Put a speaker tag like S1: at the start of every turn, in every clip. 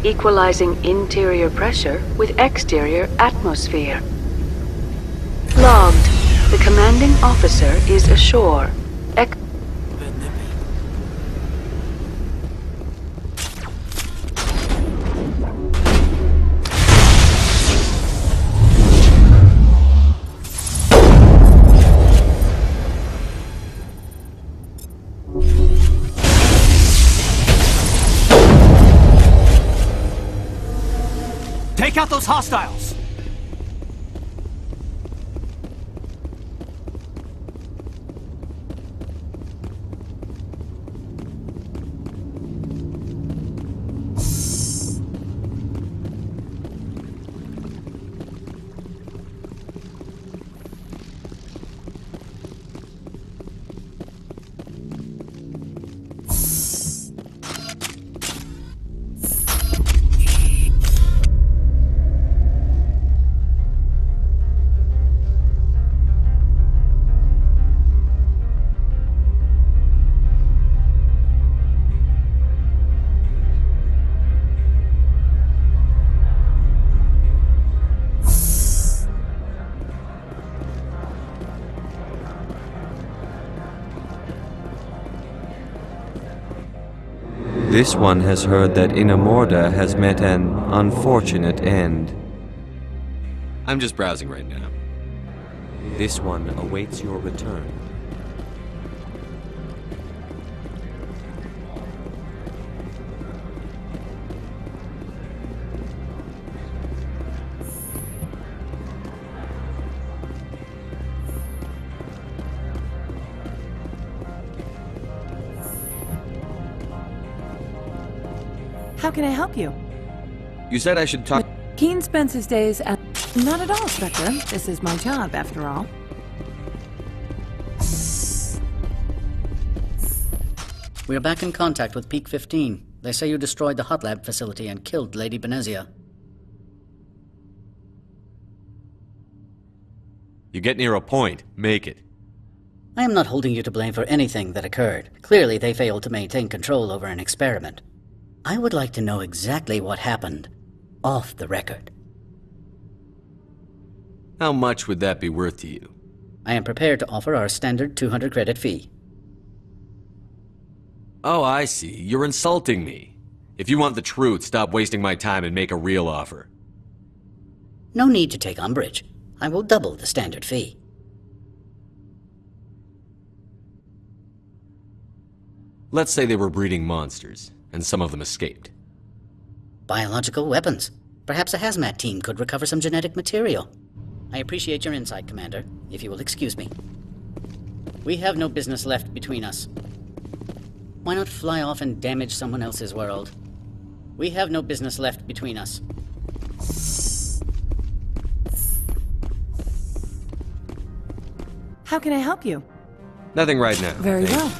S1: equalizing interior pressure with exterior atmosphere. Logged. The commanding officer is ashore.
S2: Take out those hostiles!
S3: This one has heard that Inamorda has met an unfortunate end.
S4: I'm just browsing right now.
S3: This one awaits your return.
S5: How can I help you?
S4: You said I should talk—
S5: Keen spends his days at— Not at all, Spectre. This is my job, after all.
S6: We are back in contact with Peak 15. They say you destroyed the hot lab facility and killed Lady Benezia.
S4: You get near a point, make it.
S6: I am not holding you to blame for anything that occurred. Clearly, they failed to maintain control over an experiment. I would like to know exactly what happened, off the record.
S4: How much would that be worth to you?
S6: I am prepared to offer our standard 200 credit fee.
S4: Oh, I see. You're insulting me. If you want the truth, stop wasting my time and make a real offer.
S6: No need to take umbrage. I will double the standard fee.
S4: Let's say they were breeding monsters, and some of them escaped.
S6: Biological weapons. Perhaps a hazmat team could recover some genetic material. I appreciate your insight, Commander, if you will excuse me. We have no business left between us. Why not fly off and damage someone else's world? We have no business left between us.
S5: How can I help you?
S4: Nothing right now.
S5: Very well.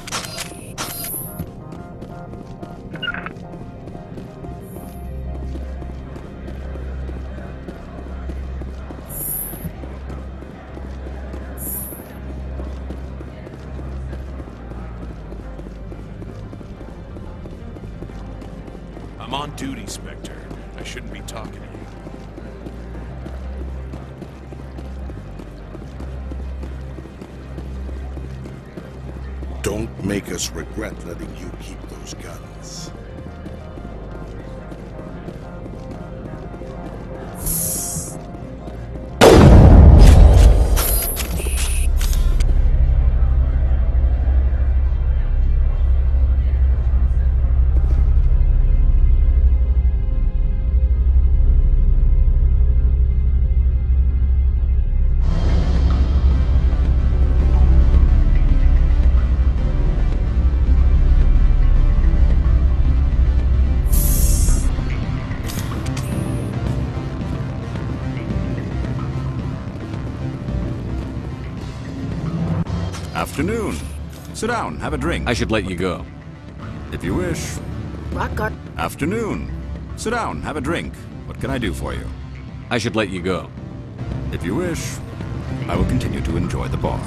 S7: I'm on duty, Spectre. I shouldn't be talking to you.
S8: Don't make us regret letting you keep those guns.
S7: Afternoon. Sit down, have a drink.
S4: I should let you go.
S7: If you wish.
S5: Rock guard.
S7: Afternoon. Sit down, have a drink. What can I do for you?
S4: I should let you go.
S7: If you wish, I will continue to enjoy the bar.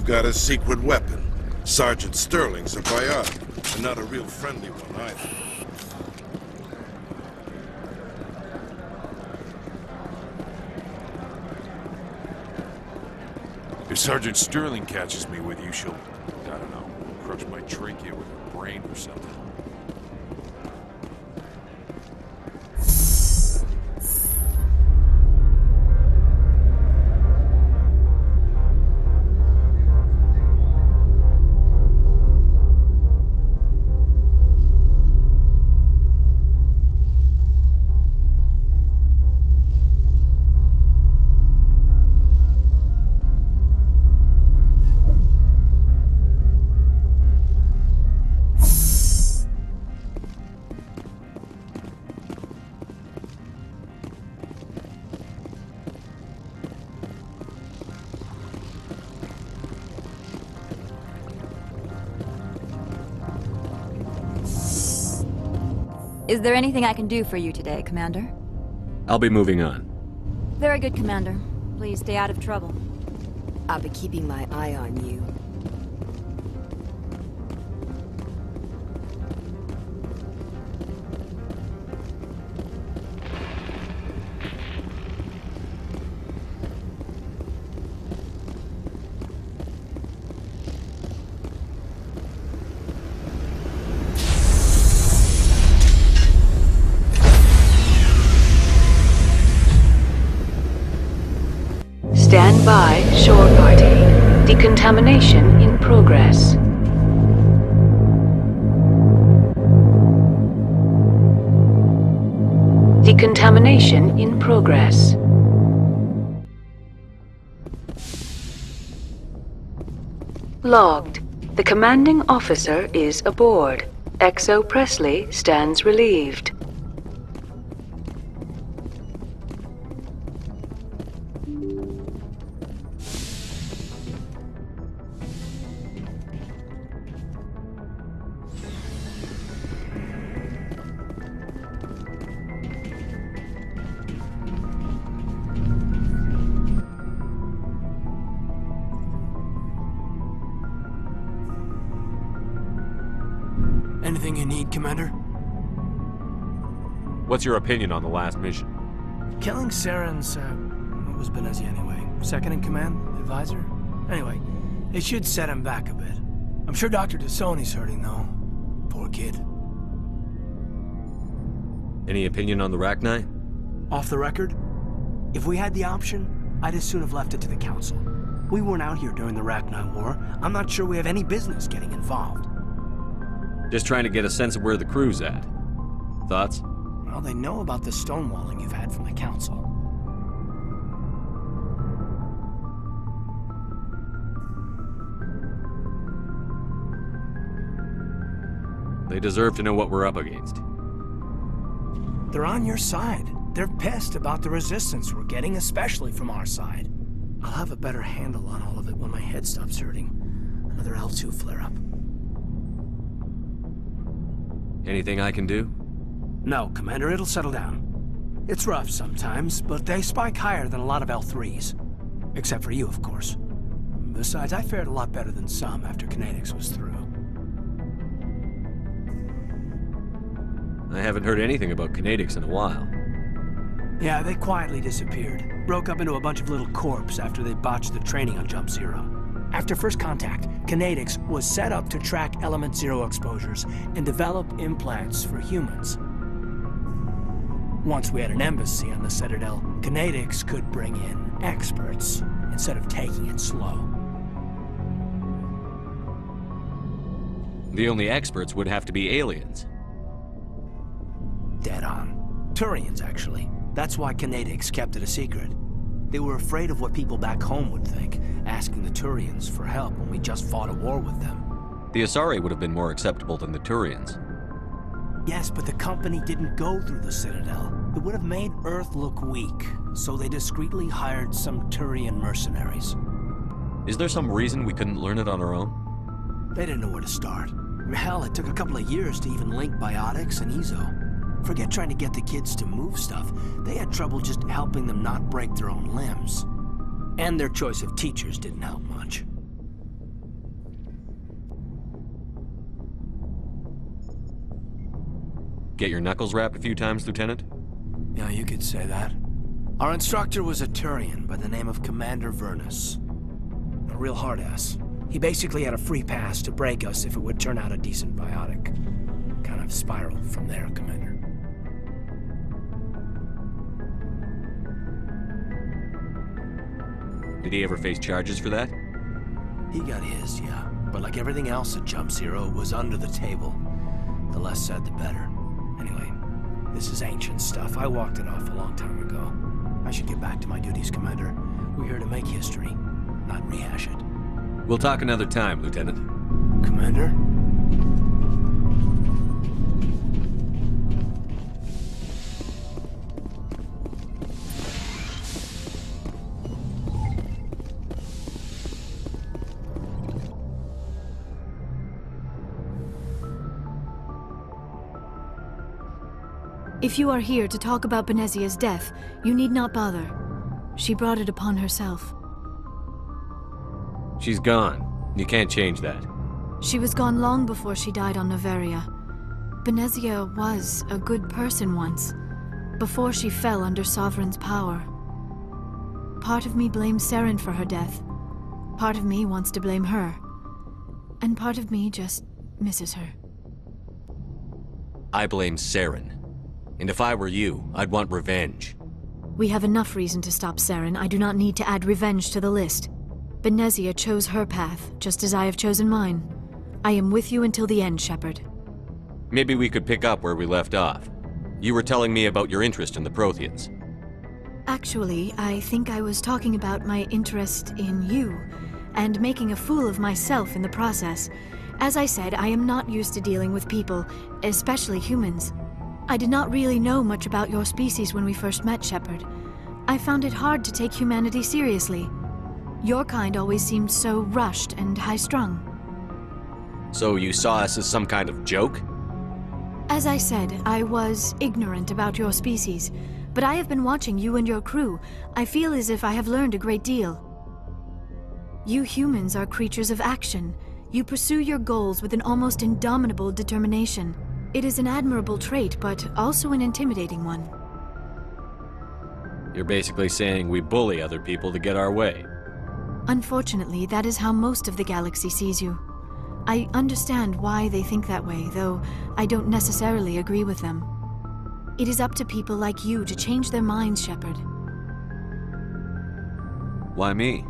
S8: You've got a secret weapon. Sergeant Sterling's a biotic, and not a real friendly one either.
S7: If Sergeant Sterling catches me with you, she'll, I don't know, crush my trachea with her brain or something.
S9: Is there anything I can do for you today, Commander?
S4: I'll be moving on.
S9: Very good, Commander. Please stay out of trouble.
S5: I'll be keeping my eye on you.
S1: Stand by, shore party. Decontamination in progress. Decontamination in progress. Logged. The commanding officer is aboard. XO Presley stands relieved.
S2: Anything you need, Commander?
S4: What's your opinion on the last mission?
S2: Killing Saren's, what was Benezi anyway? Second in command? Advisor? Anyway, it should set him back a bit. I'm sure Dr. Tassoni's hurting, though. Poor kid.
S4: Any opinion on the Rachni?
S2: Off the record? If we had the option, I'd as soon have left it to the Council. We weren't out here during the Rachni War. I'm not sure we have any business getting involved.
S4: Just trying to get a sense of where the crew's at. Thoughts?
S2: Well, they know about the stonewalling you've had from the Council.
S4: They deserve to know what we're up against.
S2: They're on your side. They're pissed about the resistance we're getting, especially from our side. I'll have a better handle on all of it when my head stops hurting. Another L2 flare-up.
S4: Anything I can do?
S2: No, Commander, it'll settle down. It's rough sometimes, but they spike higher than a lot of L3s. Except for you, of course. Besides, I fared a lot better than some after Kinetics was through.
S4: I haven't heard anything about Kinetics in a while.
S2: Yeah, they quietly disappeared. Broke up into a bunch of little corps after they botched the training on Jump Zero. After first contact, Kinetics was set up to track Element Zero exposures and develop implants for humans. Once we had an embassy on the Citadel, Kinetics could bring in experts instead of taking it slow.
S4: The only experts would have to be aliens.
S2: Dead on. Turians, actually. That's why Kinetics kept it a secret. They were afraid of what people back home would think, asking the Turians for help when we just fought a war with them.
S4: The Asari would have been more acceptable than the Turians.
S2: Yes, but the company didn't go through the Citadel. It would have made Earth look weak, so they discreetly hired some Turian mercenaries.
S4: Is there some reason we couldn't learn it on our own?
S2: They didn't know where to start. Hell, it took a couple of years to even link biotics and Ezo. Forget trying to get the kids to move stuff. They had trouble just helping them not break their own limbs. And their choice of teachers didn't help much.
S4: Get your knuckles rapped a few times, Lieutenant?
S2: Yeah, you could say that. Our instructor was a Turian by the name of Commander Vernus. A real hard-ass. He basically had a free pass to break us if it would turn out a decent biotic. Kind of spiraled from there, Commander.
S4: Did he ever face charges for that?
S2: He got his, yeah. But like everything else at Jump Zero, it was under the table. The less said, the better. Anyway, this is ancient stuff. I walked it off a long time ago. I should get back to my duties, Commander. We're here to make history, not rehash it.
S4: We'll talk another time, Lieutenant.
S2: Commander?
S10: If you are here to talk about Benezia's death, you need not bother. She brought it upon herself.
S4: She's gone. You can't change that.
S10: She was gone long before she died on Noveria. Benezia was a good person once, before she fell under Sovereign's power. Part of me blames Saren for her death. Part of me wants to blame her. And part of me just misses her.
S4: I blame Saren. And if I were you, I'd want revenge.
S10: We have enough reason to stop Saren. I do not need to add revenge to the list. Benezia chose her path, just as I have chosen mine. I am with you until the end, Shepard.
S4: Maybe we could pick up where we left off. You were telling me about your interest in the Protheans.
S10: Actually, I think I was talking about my interest in you, and making a fool of myself in the process. As I said, I am not used to dealing with people, especially humans. I did not really know much about your species when we first met, Shepard. I found it hard to take humanity seriously. Your kind always seemed so rushed and high-strung.
S4: So you saw us as some kind of joke?
S10: As I said, I was ignorant about your species, but I have been watching you and your crew. I feel as if I have learned a great deal. You humans are creatures of action. You pursue your goals with an almost indomitable determination. It is an admirable trait, but also an intimidating one.
S4: You're basically saying we bully other people to get our way.
S10: Unfortunately, that is how most of the galaxy sees you. I understand why they think that way, though I don't necessarily agree with them. It is up to people like you to change their minds, Shepard.
S4: Why me?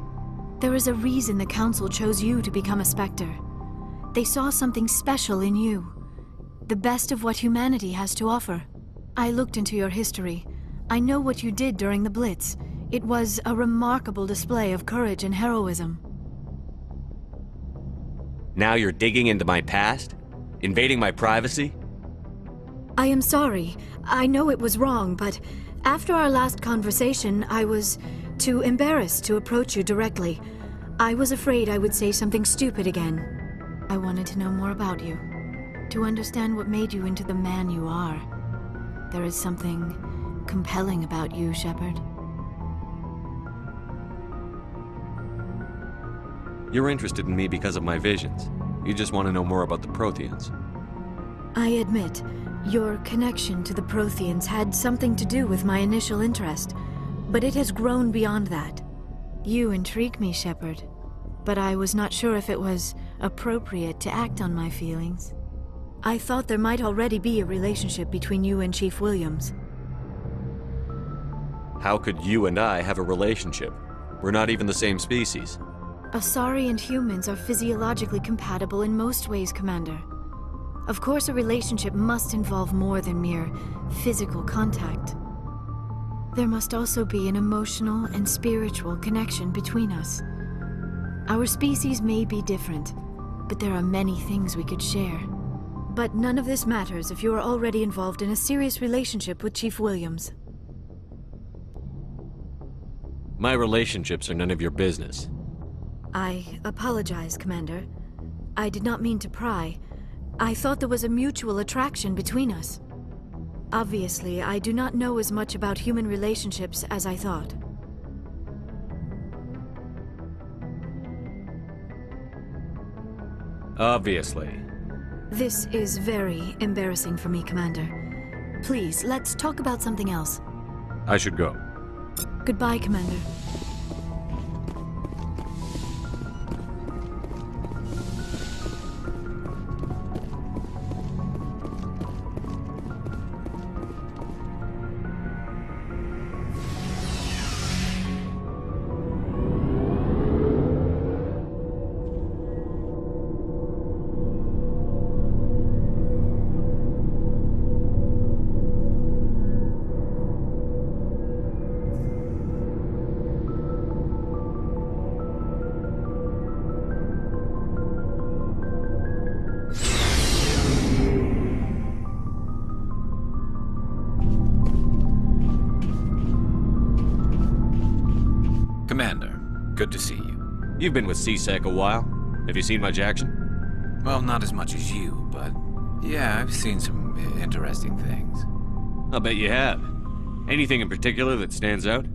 S10: There is a reason the Council chose you to become a Spectre. They saw something special in you. The best of what humanity has to offer. I looked into your history. I know what you did during the Blitz. It was a remarkable display of courage and heroism.
S4: Now you're digging into my past? Invading my privacy?
S10: I am sorry. I know it was wrong, but after our last conversation, I was too embarrassed to approach you directly. I was afraid I would say something stupid again. I wanted to know more about you. To understand what made you into the man you are. There is something compelling about you, Shepard.
S4: You're interested in me because of my visions. You just want to know more about the Protheans.
S10: I admit, your connection to the Protheans had something to do with my initial interest, but it has grown beyond that. You intrigue me, Shepard, but I was not sure if it was appropriate to act on my feelings. I thought there might already be a relationship between you and Chief Williams.
S4: How could you and I have a relationship? We're not even the same species.
S10: Asari and humans are physiologically compatible in most ways, Commander. Of course, a relationship must involve more than mere physical contact. There must also be an emotional and spiritual connection between us. Our species may be different, but there are many things we could share. But none of this matters if you are already involved in a serious relationship with Chief Williams.
S4: My relationships are none of your business.
S10: I apologize, Commander. I did not mean to pry. I thought there was a mutual attraction between us. Obviously, I do not know as much about human relationships as I thought.
S4: Obviously.
S10: This is very embarrassing for me, Commander. Please, let's talk about something else.
S4: I should go.
S10: Goodbye, Commander.
S11: Commander, good to see you.
S4: You've been with CSEC a while. Have you seen much action?
S11: Well, not as much as you, but yeah, I've seen some interesting things.
S4: I'll bet you have. Anything in particular that stands out?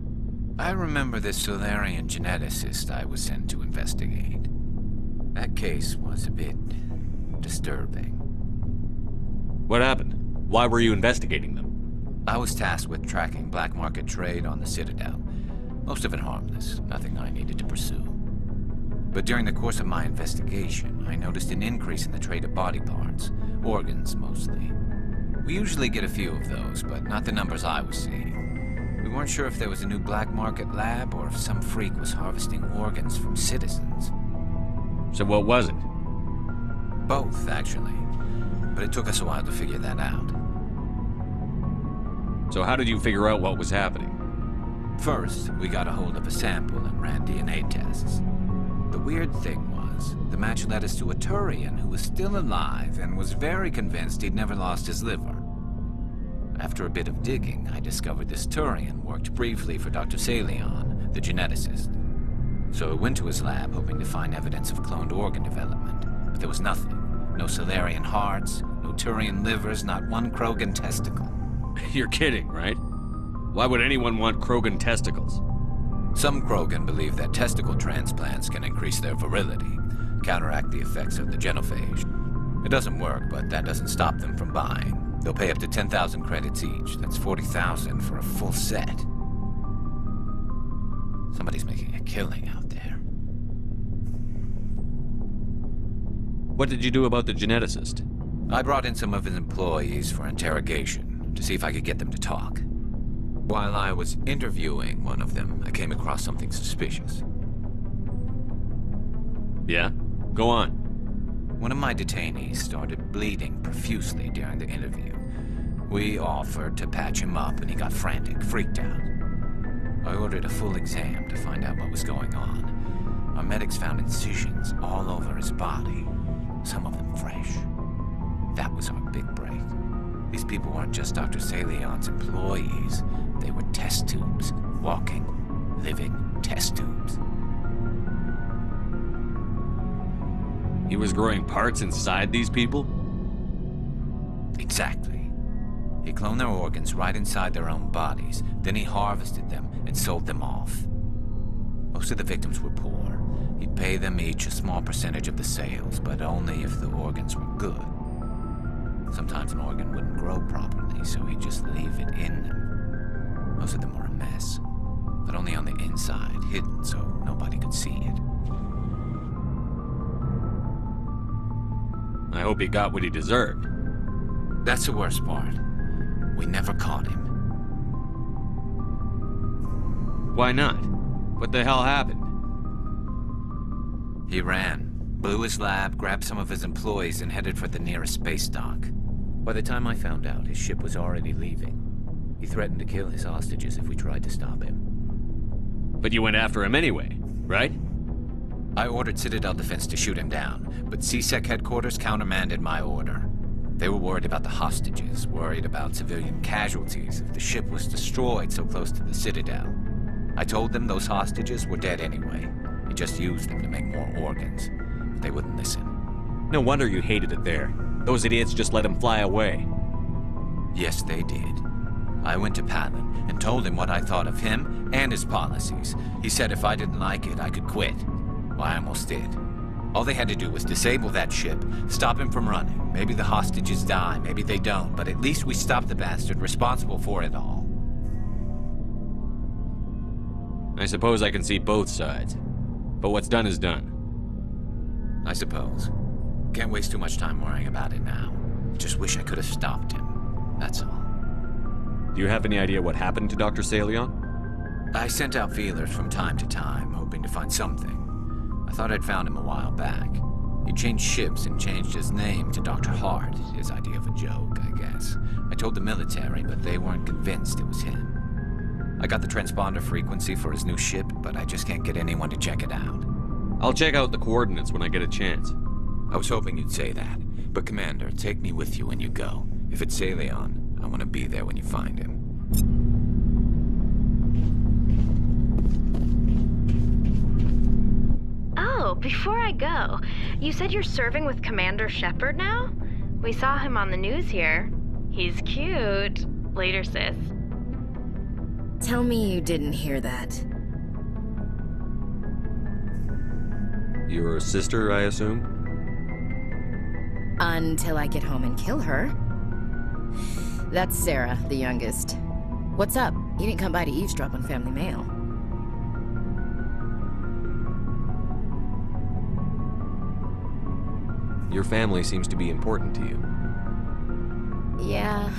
S11: I remember this Solarian geneticist I was sent to investigate. That case was a bit disturbing.
S4: What happened? Why were you investigating them?
S11: I was tasked with tracking black market trade on the Citadel. Most of it harmless, nothing I needed to pursue. But during the course of my investigation, I noticed an increase in the trade of body parts, organs mostly. We usually get a few of those, but not the numbers I was seeing. We weren't sure if there was a new black market lab or if some freak was harvesting organs from citizens.
S4: So what was it?
S11: Both, actually. But it took us a while to figure that out.
S4: So how did you figure out what was happening?
S11: First, we got a hold of a sample and ran DNA tests. The weird thing was, the match led us to a Turian who was still alive and was very convinced he'd never lost his liver. After a bit of digging, I discovered this Turian worked briefly for Dr. Salion, the geneticist. So I went to his lab hoping to find evidence of cloned organ development, but there was nothing. No Solarian hearts, no Turian livers, not one Krogan testicle.
S4: You're kidding, right? Why would anyone want Krogan testicles?
S11: Some Krogan believe that testicle transplants can increase their virility, counteract the effects of the genophage. It doesn't work, but that doesn't stop them from buying. They'll pay up to 10,000 credits each. That's 40,000 for a full set. Somebody's making a killing out there.
S4: What did you do about the geneticist?
S11: I brought in some of his employees for interrogation, to see if I could get them to talk. While I was interviewing one of them, I came across something suspicious.
S4: Yeah? Go on.
S11: One of my detainees started bleeding profusely during the interview. We offered to patch him up and he got frantic, freaked out. I ordered a full exam to find out what was going on. Our medics found incisions all over his body, some of them fresh. That was our big break. These people weren't just Dr. Salion's employees. They were test tubes. Walking, living test tubes.
S4: He was growing parts inside these people?
S11: Exactly. He cloned their organs right inside their own bodies. Then he harvested them and sold them off. Most of the victims were poor. He'd pay them each a small percentage of the sales, but only if the organs were good. Sometimes an organ wouldn't grow properly, so he'd just leave it in them. Most of them were a mess, but only on the inside, hidden so nobody could see it.
S4: I hope he got what he deserved.
S11: That's the worst part. We never caught him.
S4: Why not? What the hell happened?
S11: He ran, blew his lab, grabbed some of his employees, and headed for the nearest space dock. By the time I found out, his ship was already leaving. He threatened to kill his hostages if we tried to stop him.
S4: But you went after him anyway, right?
S11: I ordered Citadel Defense to shoot him down, but CSEC headquarters countermanded my order. They were worried about the hostages, worried about civilian casualties if the ship was destroyed so close to the Citadel. I told them those hostages were dead anyway. He just used them to make more organs. But they wouldn't listen.
S4: No wonder you hated it there. Those idiots just let him fly away.
S11: Yes, they did. I went to Palin and told him what I thought of him and his policies. He said if I didn't like it, I could quit. Well, I almost did. All they had to do was disable that ship, stop him from running. Maybe the hostages die, maybe they don't, but at least we stopped the bastard responsible for it all.
S4: I suppose I can see both sides. But what's done is done.
S11: I suppose. Can't waste too much time worrying about it now. Just wish I could have stopped him. That's all.
S4: Do you have any idea what happened to Dr. Salion?
S11: I sent out feelers from time to time, hoping to find something. I thought I'd found him a while back. He changed ships and changed his name to Dr. Hart, his idea of a joke, I guess. I told the military, but they weren't convinced it was him. I got the transponder frequency for his new ship, but I just can't get anyone to check it out.
S4: I'll check out the coordinates when I get a chance.
S11: I was hoping you'd say that. But Commander, take me with you when you go. If it's Salion, I want to be there when you find him.
S12: Oh, before I go, you said you're serving with Commander Shepard now? We saw him on the news here. He's cute. Later, sis.
S5: Tell me you didn't hear that.
S4: Your sister, I assume?
S5: Until I get home and kill her. That's Sarah, the youngest. What's up? You didn't come by to eavesdrop on Family Mail.
S4: Your family seems to be important to you.
S5: Yeah,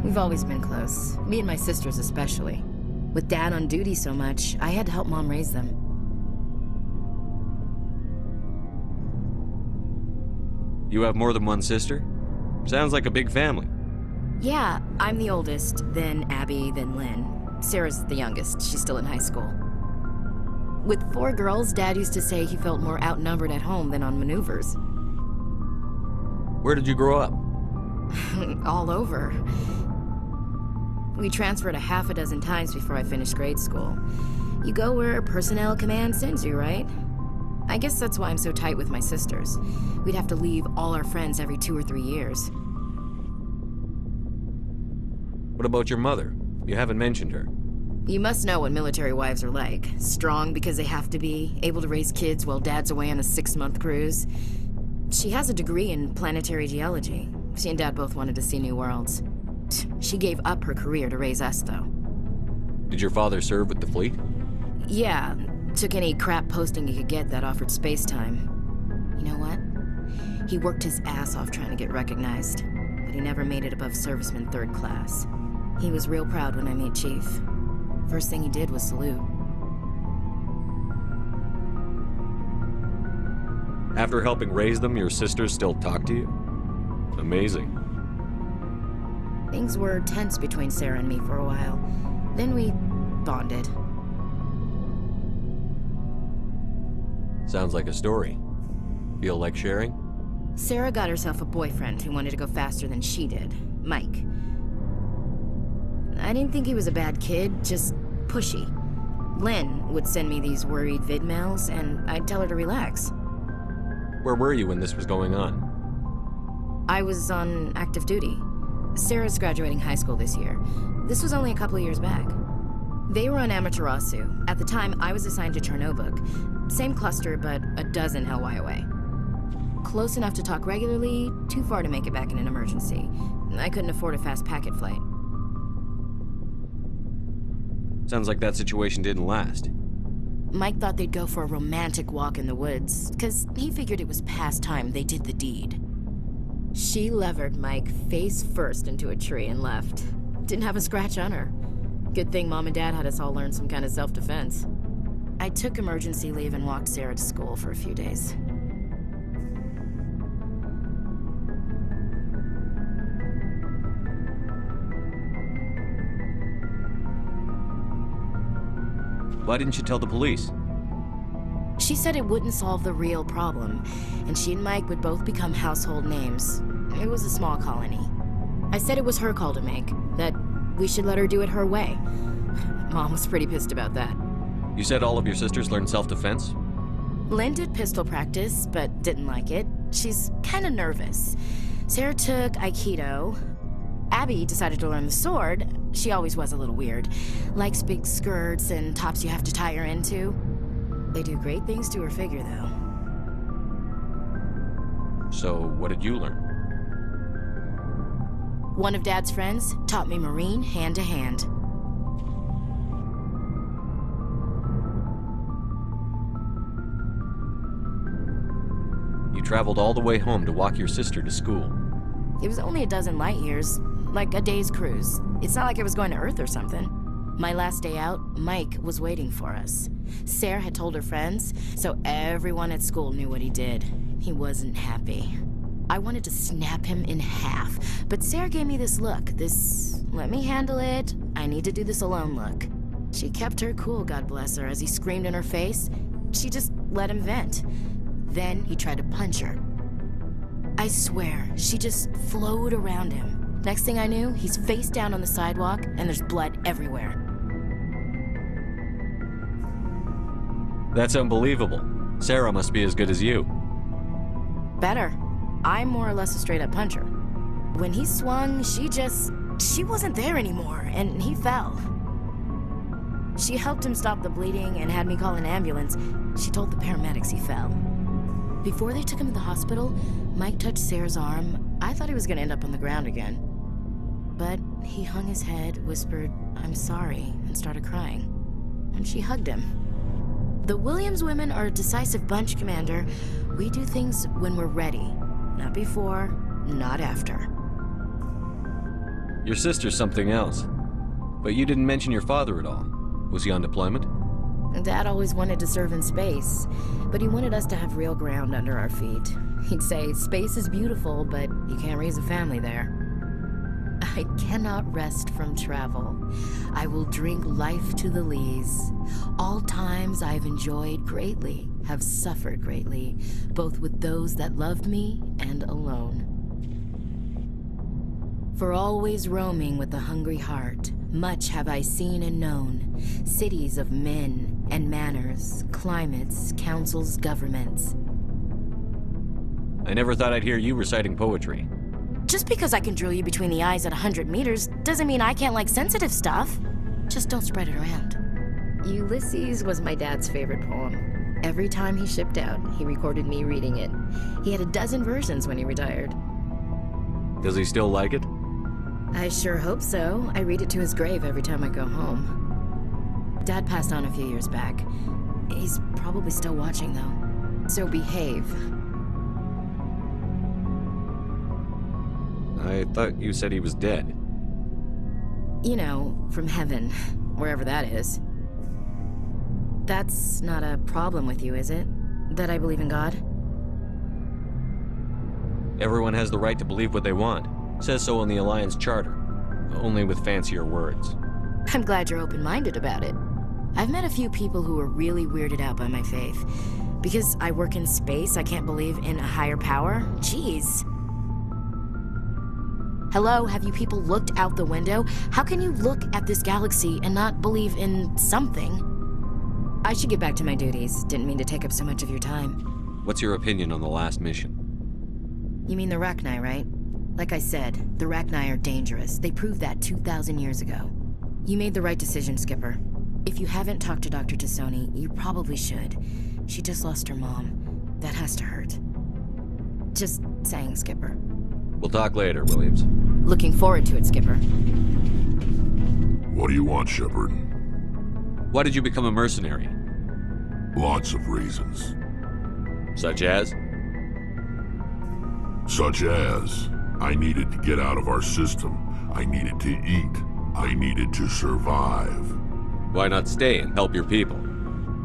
S5: we've always been close. Me and my sisters especially. With Dad on duty so much, I had to help Mom raise them.
S4: You have more than one sister? Sounds like a big family.
S5: Yeah, I'm the oldest, then Abby, then Lynn. Sarah's the youngest. She's still in high school. With 4 girls, Dad used to say he felt more outnumbered at home than on maneuvers.
S4: Where did you grow up?
S5: All over. We transferred a half a dozen times before I finished grade school. You go where personnel command sends you, right? I guess that's why I'm so tight with my sisters. We'd have to leave all our friends every 2 or 3 years.
S4: What about your mother? You haven't mentioned her.
S5: You must know what military wives are like. Strong because they have to be, able to raise kids while Dad's away on a 6-month cruise. She has a degree in planetary geology. She and Dad both wanted to see new worlds. She gave up her career to raise us, though.
S4: Did your father serve with the fleet?
S5: Yeah, took any crap posting he could get that offered space time. You know what? He worked his ass off trying to get recognized, but he never made it above serviceman 3rd class. He was real proud when I made chief. First thing he did was salute.
S4: After helping raise them, your sisters still talk to you? Amazing.
S5: Things were tense between Sarah and me for a while. Then we bonded.
S4: Sounds like a story. Feel like sharing?
S5: Sarah got herself a boyfriend who wanted to go faster than she did, Mike. I didn't think he was a bad kid, just pushy. Lynn would send me these worried vid mails, and I'd tell her to relax.
S4: Where were you when this was going on?
S5: I was on active duty. Sarah's graduating high school this year. This was only a couple of years back. They were on Amaterasu. At the time, I was assigned to Chernobog. Same cluster, but a dozen Hellwire away. Close enough to talk regularly, too far to make it back in an emergency. I couldn't afford a fast packet flight.
S4: Sounds like that situation didn't last.
S5: Mike thought they'd go for a romantic walk in the woods, because he figured it was past time they did the deed. She levered Mike face first into a tree and left. Didn't have a scratch on her. Good thing Mom and Dad had us all learn some kind of self-defense. I took emergency leave and walked Sarah to school for a few days.
S4: Why didn't you tell the police?
S5: She said it wouldn't solve the real problem, and she and Mike would both become household names. It was a small colony. I said it was her call to make, that we should let her do it her way. Mom was pretty pissed about that.
S4: You said all of your sisters learned self-defense?
S5: Lynn did pistol practice, but didn't like it. She's kind of nervous. Sarah took Aikido. Abby decided to learn the sword. She always was a little weird. Likes big skirts and tops you have to tie her into. They do great things to her figure, though.
S4: So what did you learn?
S5: One of Dad's friends taught me Marine hand to hand.
S4: You traveled all the way home to walk your sister to school.
S5: It was only a dozen light years, like a day's cruise. It's not like I was going to Earth or something. My last day out, Mike was waiting for us. Sarah had told her friends, so everyone at school knew what he did. He wasn't happy. I wanted to snap him in half, but Sarah gave me this look, this let me handle it, I need to do this alone look. She kept her cool, God bless her, as he screamed in her face. She just let him vent. Then he tried to punch her. I swear, she just flowed around him. Next thing I knew, he's face down on the sidewalk and there's blood everywhere.
S4: That's unbelievable. Sarah must be as good as you.
S5: Better. I'm more or less a straight-up puncher. When he swung, she wasn't there anymore, and he fell. She helped him stop the bleeding and had me call an ambulance. She told the paramedics he fell. Before they took him to the hospital, Mike touched Sarah's arm. I thought he was gonna end up on the ground again. But he hung his head, whispered, "I'm sorry," and started crying. And she hugged him. The Williams women are a decisive bunch, Commander. We do things when we're ready. Not before, not after.
S4: Your sister's something else. But you didn't mention your father at all. Was he on deployment?
S5: Dad always wanted to serve in space, but he wanted us to have real ground under our feet. He'd say, space is beautiful, but you can't raise a family there. I cannot rest from travel. I will drink life to the lees. All times I've enjoyed greatly, have suffered greatly, both with those that loved me and alone. For always roaming with a hungry heart, much have I seen and known, cities of men and manners, climates, councils, governments.
S4: I never thought I'd hear you reciting poetry.
S5: Just because I can drill you between the eyes at 100 meters doesn't mean I can't like sensitive stuff. Just don't spread it around. Ulysses was my dad's favorite poem. Every time he shipped out, he recorded me reading it. He had a dozen versions when he retired.
S4: Does he still like it?
S5: I sure hope so. I read it to his grave every time I go home. Dad passed on a few years back. He's probably still watching, though. So behave.
S4: I thought you said he was dead.
S5: You know, from heaven, wherever that is. That's not a problem with you, is it? That I believe in God?
S4: Everyone has the right to believe what they want. Says so in the Alliance Charter. Only with fancier words.
S5: I'm glad you're open-minded about it. I've met a few people who are really weirded out by my faith. Because I work in space, I can't believe in a higher power? Jeez. Hello, have you people looked out the window? How can you look at this galaxy and not believe in something? I should get back to my duties. Didn't mean to take up so much of your time.
S4: What's your opinion on the last mission?
S5: You mean the Rachni, right? Like I said, the Rachni are dangerous. They proved that 2,000 years ago. You made the right decision, Skipper. If you haven't talked to Dr. Tassoni, you probably should. She just lost her mom. That has to hurt. Just saying, Skipper.
S4: We'll talk later, Williams.
S5: Looking forward to it, Skipper.
S8: What do you want, Shepard?
S4: Why did you become a mercenary?
S8: Lots of reasons.
S4: Such as?
S8: Such as, I needed to get out of our system. I needed to eat. I needed to survive.
S4: Why not stay and help your people?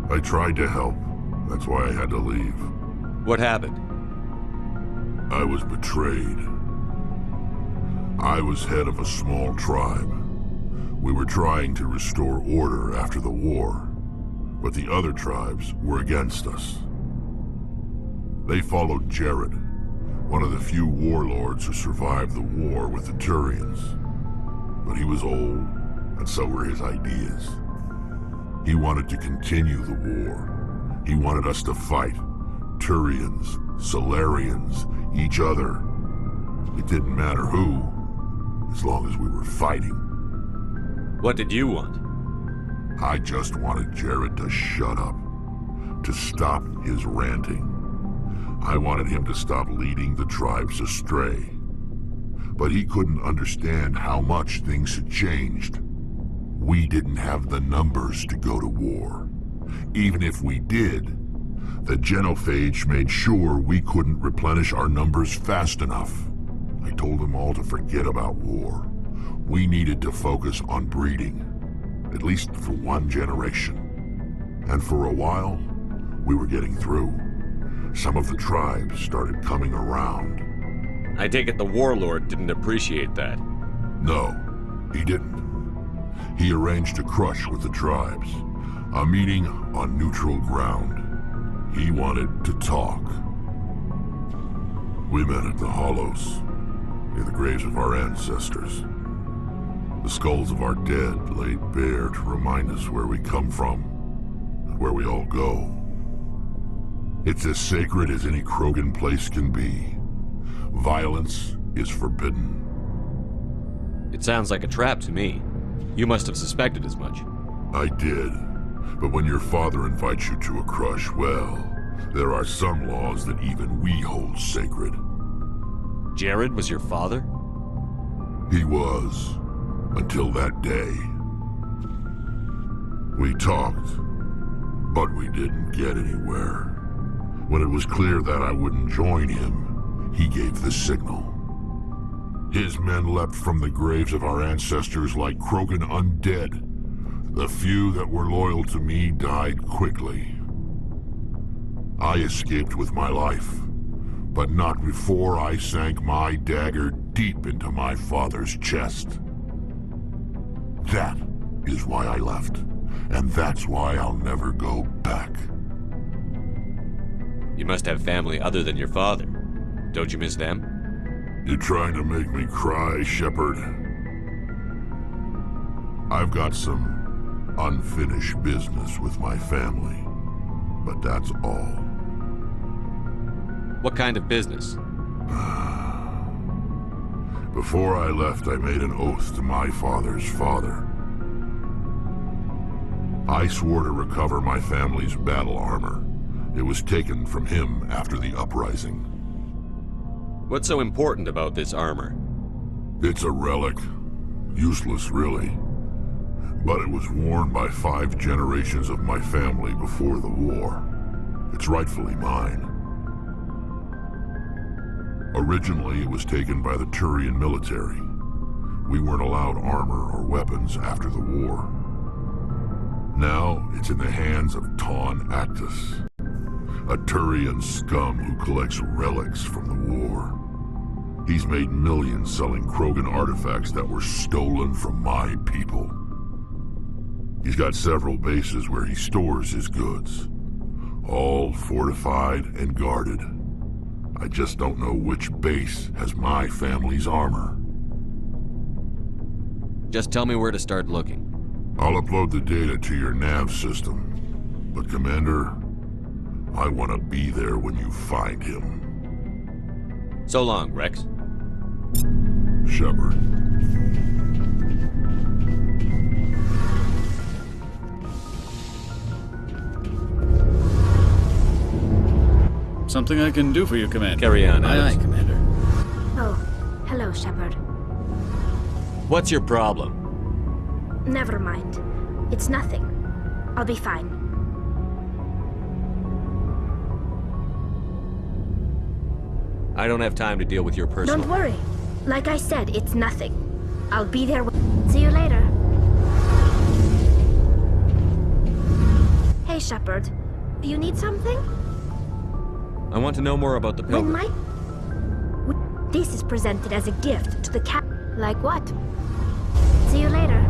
S8: I tried to help. That's why I had to leave.
S4: What happened?
S8: I was betrayed. I was head of a small tribe. We were trying to restore order after the war, but the other tribes were against us. They followed Jared, one of the few warlords who survived the war with the Turians. But he was old, and so were his ideas. He wanted to continue the war. He wanted us to fight. Turians, Solarians, each other. It didn't matter who, as long as we were fighting.
S4: What did you want?
S8: I just wanted Jared to shut up, to stop his ranting. I wanted him to stop leading the tribes astray. But he couldn't understand how much things had changed. We didn't have the numbers to go to war. Even if we did, the genophage made sure we couldn't replenish our numbers fast enough. I told them all to forget about war. We needed to focus on breeding, at least for one generation. And for a while, we were getting through. Some of the tribes started coming around.
S4: I take it the warlord didn't appreciate that.
S8: No, he didn't. He arranged a crush with the tribes, a meeting on neutral ground. He wanted to talk. We met at the Hollows, near the graves of our ancestors. The skulls of our dead laid bare to remind us where we come from and where we all go. It's as sacred as any Krogan place can be. Violence is forbidden.
S4: It sounds like a trap to me. You must have suspected as much.
S8: I did. But when your father invites you to a crush, well, there are some laws that even we hold sacred.
S4: Jared was your father?
S8: He was. Until that day. We talked, but we didn't get anywhere. When it was clear that I wouldn't join him, he gave the signal. His men leapt from the graves of our ancestors like Krogan undead. The few that were loyal to me died quickly. I escaped with my life, but not before I sank my dagger deep into my father's chest. That is why I left, and that's why I'll never go back.
S4: You must have family other than your father. Don't you miss them?
S8: You trying to make me cry, Shepard? I've got some unfinished business with my family, but that's all.
S4: What kind of business?
S8: Before I left, I made an oath to my father's father. I swore to recover my family's battle armor. It was taken from him after the uprising.
S4: What's so important about this armor?
S8: It's a relic. Useless, really. But it was worn by 5 generations of my family before the war. It's rightfully mine. Originally, it was taken by the Turian military. We weren't allowed armor or weapons after the war. Now, it's in the hands of Taun Actus, a Turian scum who collects relics from the war. He's made millions selling Krogan artifacts that were stolen from my people. He's got several bases where he stores his goods, all fortified and guarded. I just don't know which base has my family's armor.
S4: Just tell me where to start looking.
S8: I'll upload the data to your nav system. But Commander, I want to be there when you find him.
S4: So long, Rex.
S8: Shepard.
S13: Something I can do for you, Commander.
S4: Carry on,
S13: Aye,
S4: Alex.
S13: aye, Commander.
S14: Oh, hello, Shepard.
S4: What's your problem?
S14: Never mind. It's nothing. I'll be fine.
S4: I don't have time to deal with your personal...
S14: Don't worry. Like I said, it's nothing. I'll be there. See you later. Hey, Shepard. You need something?
S4: I want to know more about the pilgrim.
S14: This is presented as a gift to the cat. Like what? See you later.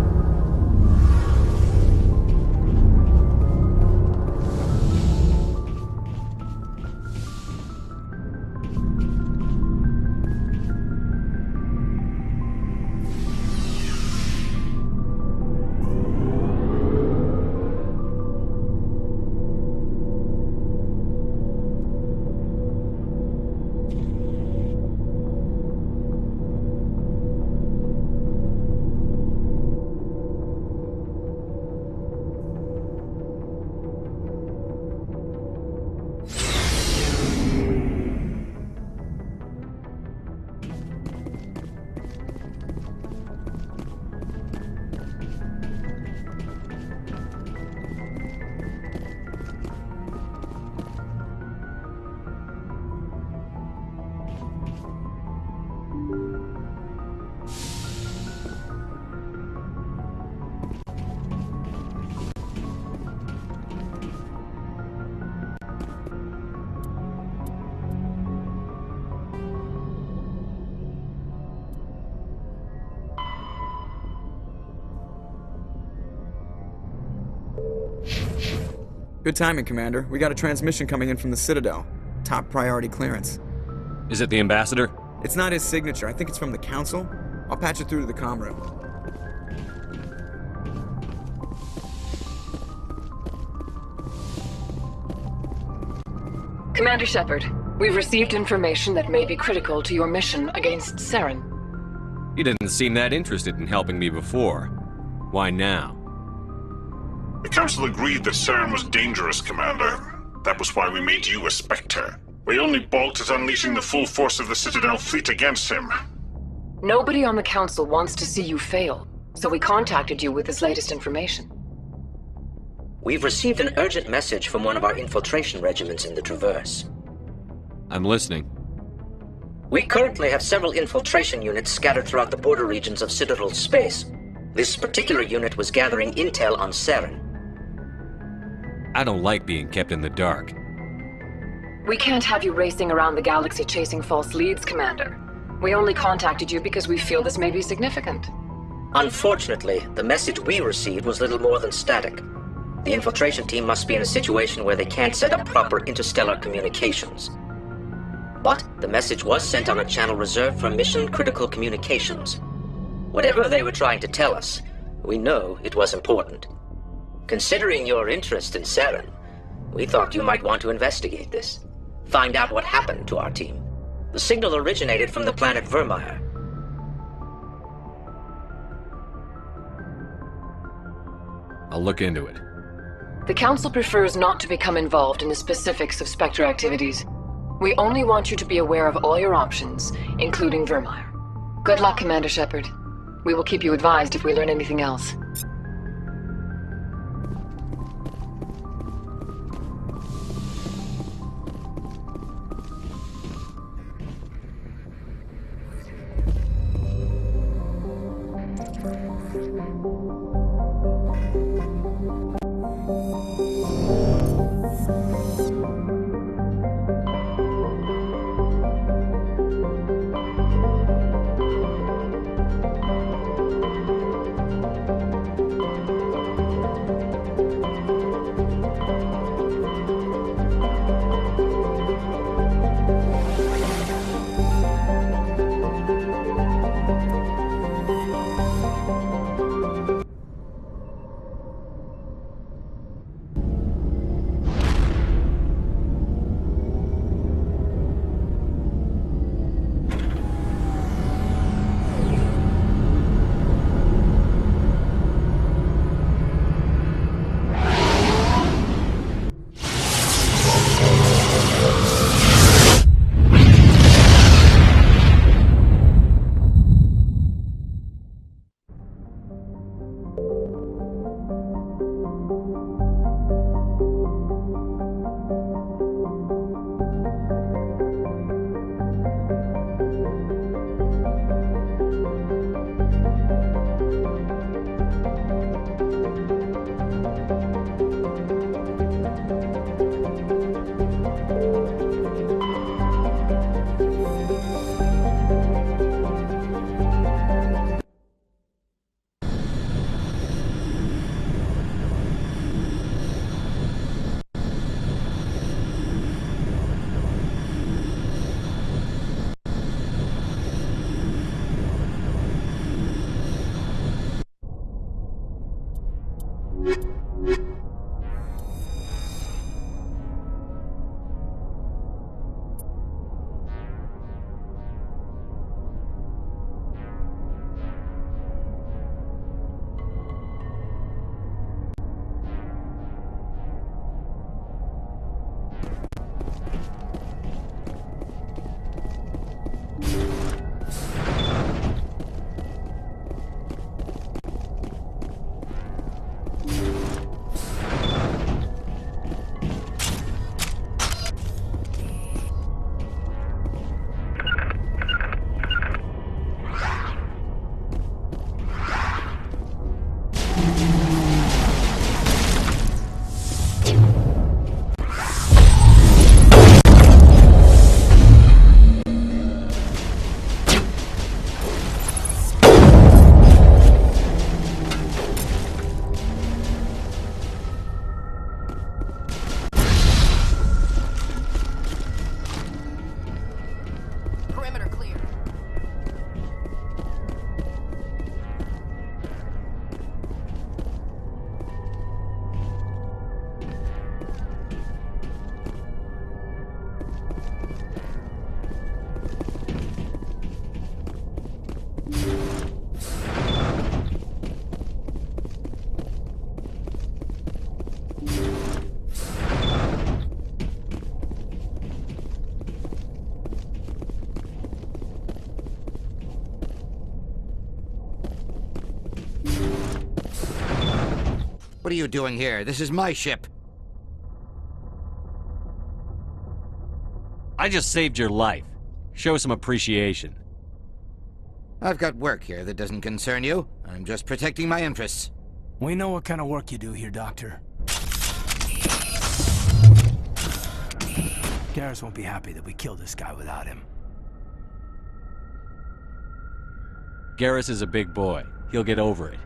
S15: Good timing, Commander. We got a transmission coming in from the Citadel. Top priority clearance.
S4: Is it the ambassador?
S15: It's not his signature. I think it's from the Council. I'll patch it through to the comm room.
S1: Commander Shepard, we've received information that may be critical to your mission against Saren.
S4: You didn't seem that interested in helping me before. Why now?
S16: The Council agreed that Saren was dangerous, Commander. That was why we made you a Spectre. We only balked at unleashing the full force of the Citadel fleet against him.
S1: Nobody on the Council wants to see you fail, so we contacted you with this latest information.
S17: We've received an urgent message from one of our infiltration regiments in the Traverse.
S4: I'm listening.
S17: We currently have several infiltration units scattered throughout the border regions of Citadel space. This particular unit was gathering intel on Saren.
S4: I don't like being kept in the dark.
S1: We can't have you racing around the galaxy chasing false leads, Commander. We only contacted you because we feel this may be significant.
S17: Unfortunately, the message we received was little more than static. The infiltration team must be in a situation where they can't set up proper interstellar communications. But the message was sent on a channel reserved for mission-critical communications. Whatever they were trying to tell us, we know it was important. Considering your interest in Saren, we thought you might want to investigate this. Find out what happened to our team. The signal originated from the planet Vermeer.
S4: I'll look into it.
S1: The Council prefers not to become involved in the specifics of Spectre activities. We only want you to be aware of all your options, including Vermeer. Good luck, Commander Shepard. We will keep you advised if we learn anything else.
S18: What are you doing here? This is my ship.
S4: I just saved your life. Show some appreciation.
S18: I've got work here that doesn't concern you. I'm just protecting my interests.
S2: We know what kind of work you do here, Doctor. Garrus won't be happy that we killed this guy without him.
S4: Garrus is a big boy. He'll get over it.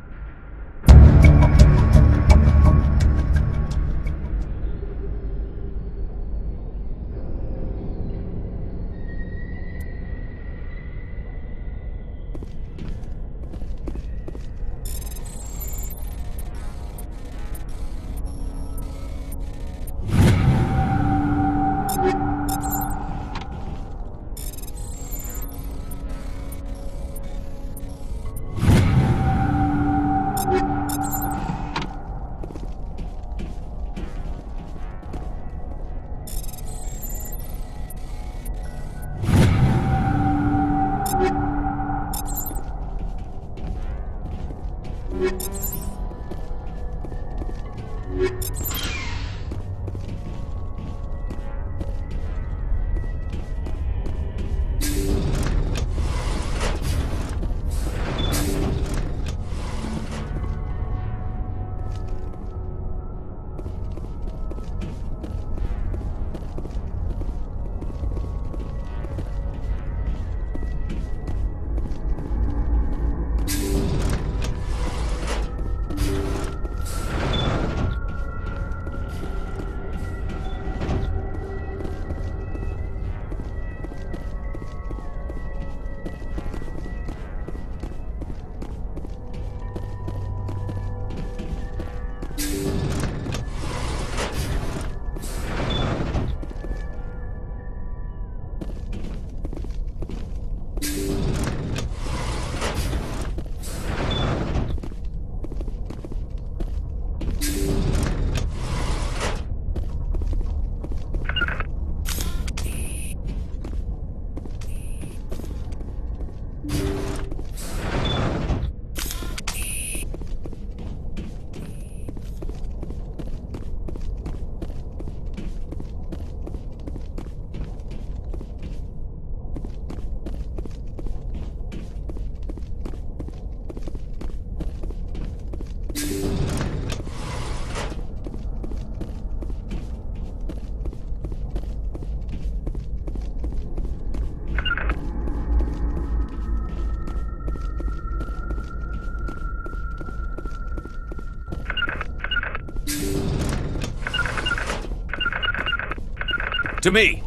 S13: To me!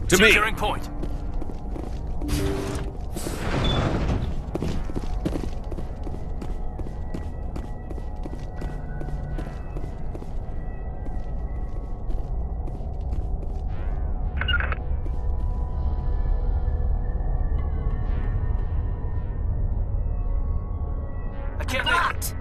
S13: To me!
S2: Securing point. I can't make it.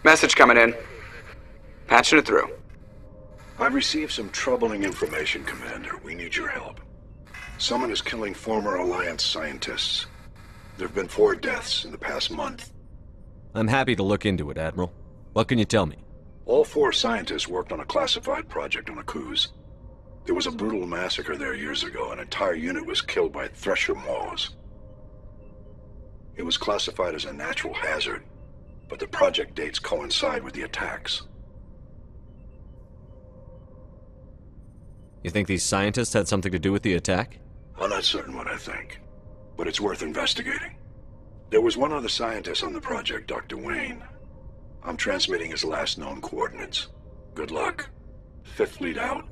S15: Message coming in. Patching it through.
S19: I've received some troubling information, Commander. We need your help. Someone is killing former Alliance scientists. There have been 4 deaths in the past month.
S4: I'm happy to look into it, Admiral. What can you tell me?
S19: All 4 scientists worked on a classified project on Akuz. There was a brutal massacre there years ago. An entire unit was killed by Thresher Maws. It was classified as a natural hazard, but the project dates coincide with the attacks.
S4: You think these scientists had something to do with the attack?
S19: I'm not certain what I think, but it's worth investigating. There was one other scientist on the project, Dr. Wayne. I'm transmitting his last known coordinates. Good luck. 5th Fleet out.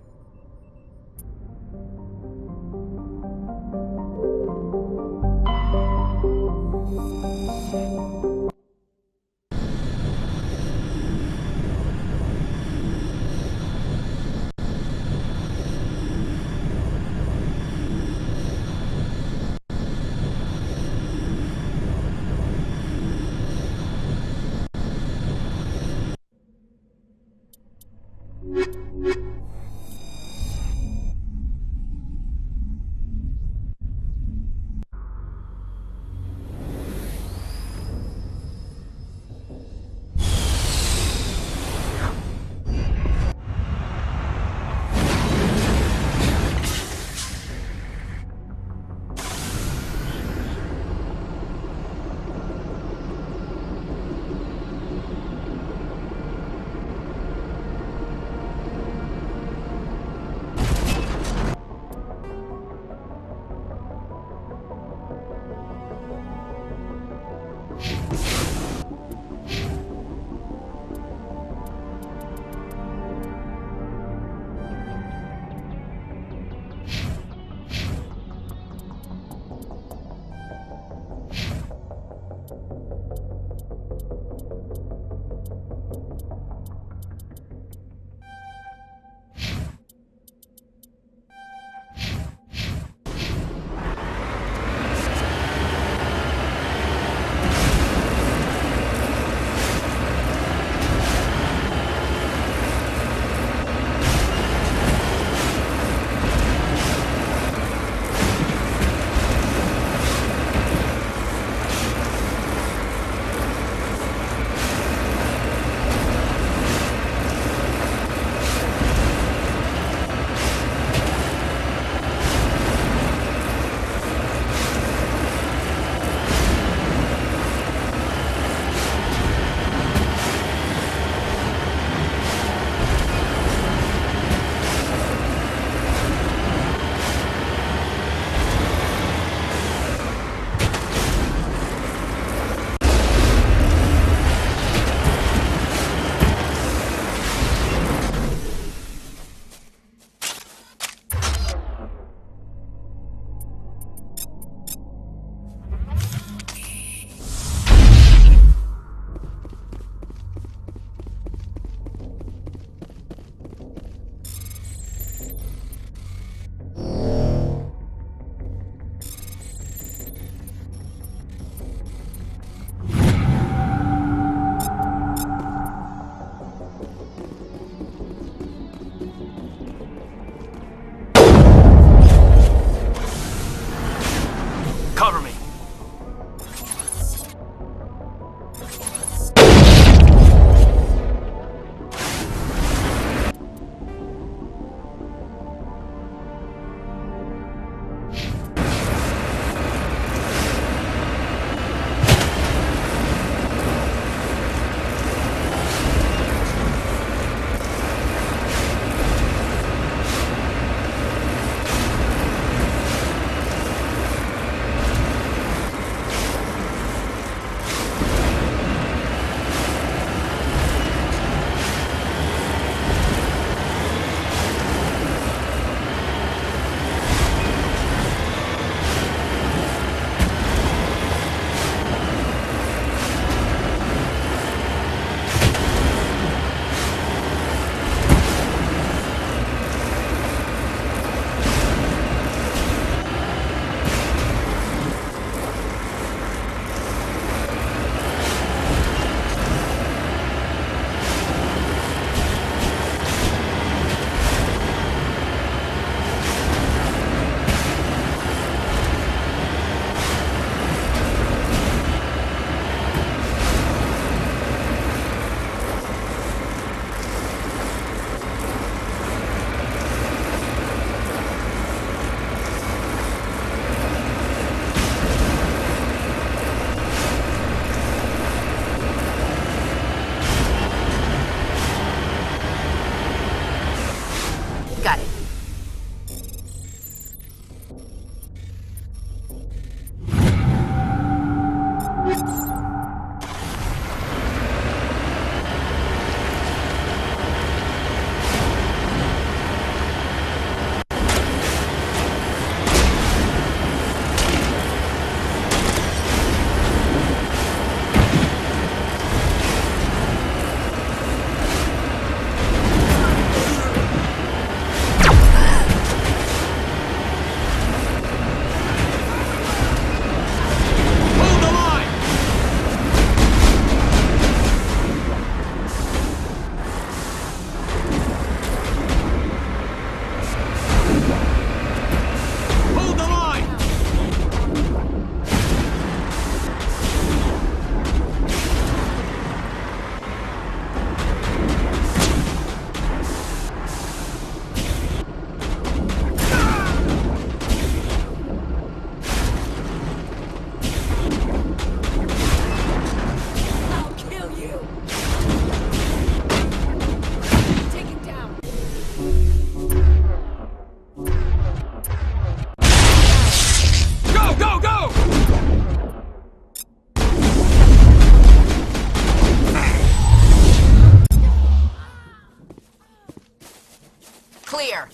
S5: clear.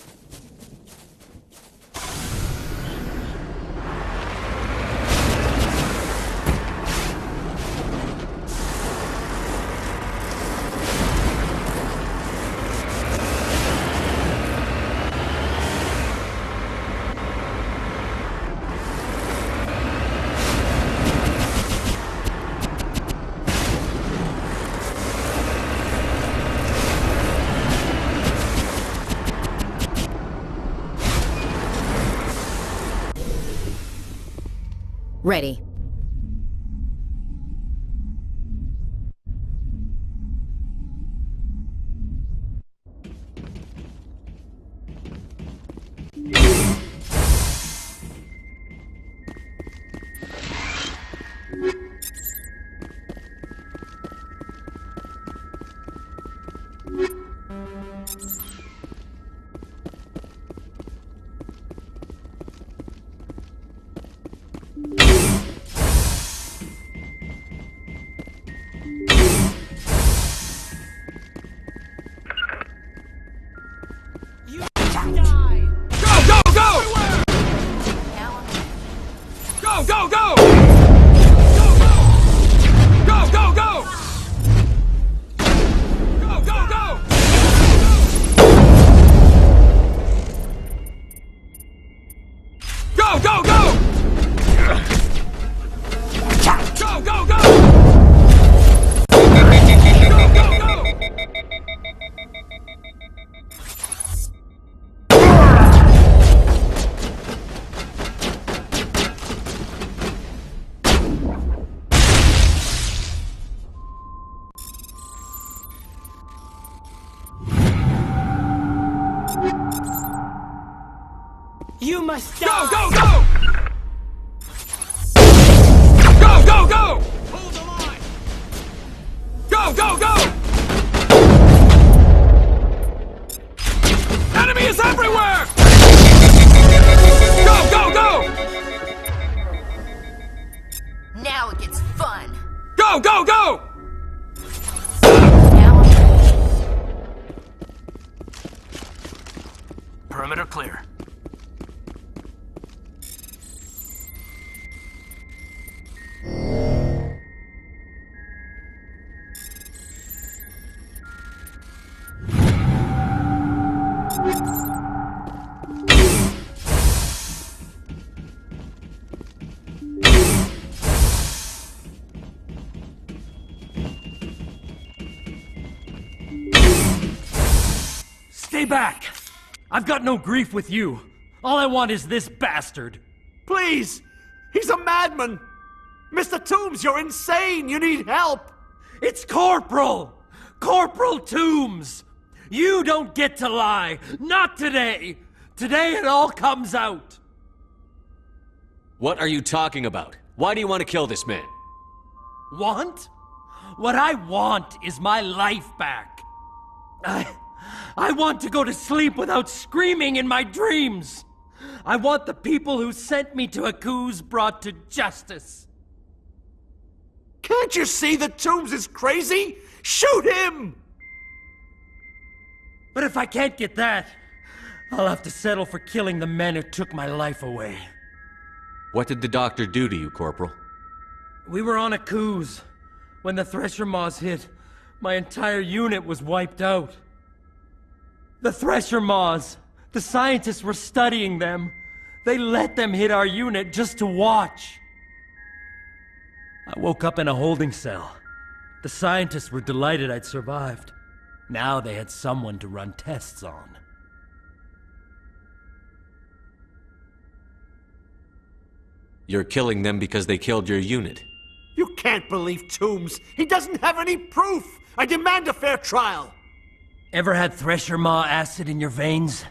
S5: Ready.
S2: You must
S20: Go,
S2: die!
S20: go, go! Go, go, go! Hold the line! Go, go, go! Enemy is everywhere! Go, go, go!
S5: Now it gets fun!
S20: Go, go, go!
S2: Perimeter clear.
S21: Stay back! I've got no grief with you. All I want is this bastard.
S2: Please! He's a madman! Mr. Toombs, you're insane! You need help!
S21: It's Corporal! Corporal Toombs! You don't get to lie! Not today! Today it all comes out!
S4: What are you talking about? Why do you want to kill this man?
S21: Want? What I want is my life back. I want to go to sleep without screaming in my dreams. I want the people who sent me to Aku's brought to justice.
S2: Can't you see that Toombs is crazy? Shoot him!
S21: But if I can't get that, I'll have to settle for killing the men who took my life away.
S4: What did the doctor do to you, Corporal?
S21: We were on Aku's. When the Thresher Maws hit, my entire unit was wiped out. The Thresher Maws, the scientists were studying them. They let them hit our unit just to watch. I woke up in a holding cell. The scientists were delighted I'd survived. Now they had someone to run tests on.
S4: You're killing them because they killed your unit.
S2: You can't believe Toombs! He doesn't have any proof! I demand a fair trial!
S21: Ever had Thresher Maw acid in your veins?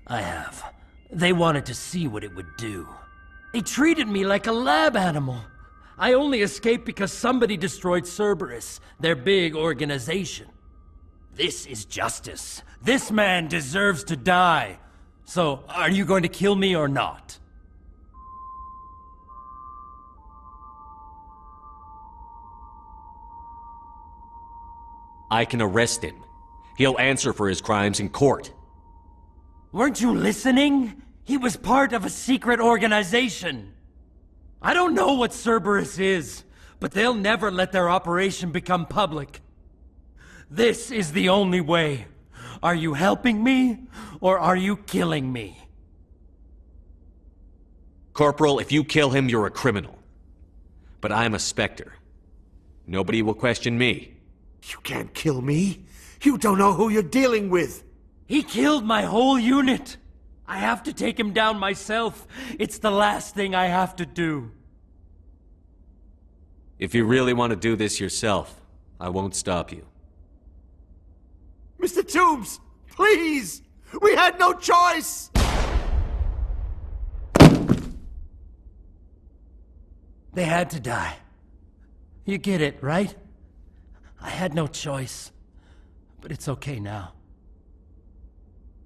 S21: I have. They wanted to see what it would do. They treated me like a lab animal. I only escaped because somebody destroyed Cerberus, their big organization. This is justice. This man deserves to die. So, are you going to kill me or not?
S4: I can arrest him. He'll answer for his crimes in court.
S21: Weren't you listening? He was part of a secret organization. I don't know what Cerberus is, but they'll never let their operation become public. This is the only way. Are you helping me, or are you killing me?
S4: Corporal, if you kill him, you're a criminal. But I'm a Spectre. Nobody will question me.
S3: You can't kill me. You don't know who you're dealing with.
S21: He killed my whole unit. I have to take him down myself. It's the last thing I have to do.
S4: If you really want to do this yourself, I won't stop you.
S3: Mr. Toombs, please! We had no choice!
S21: They had to die. You get it, right? I had no choice. But it's okay now.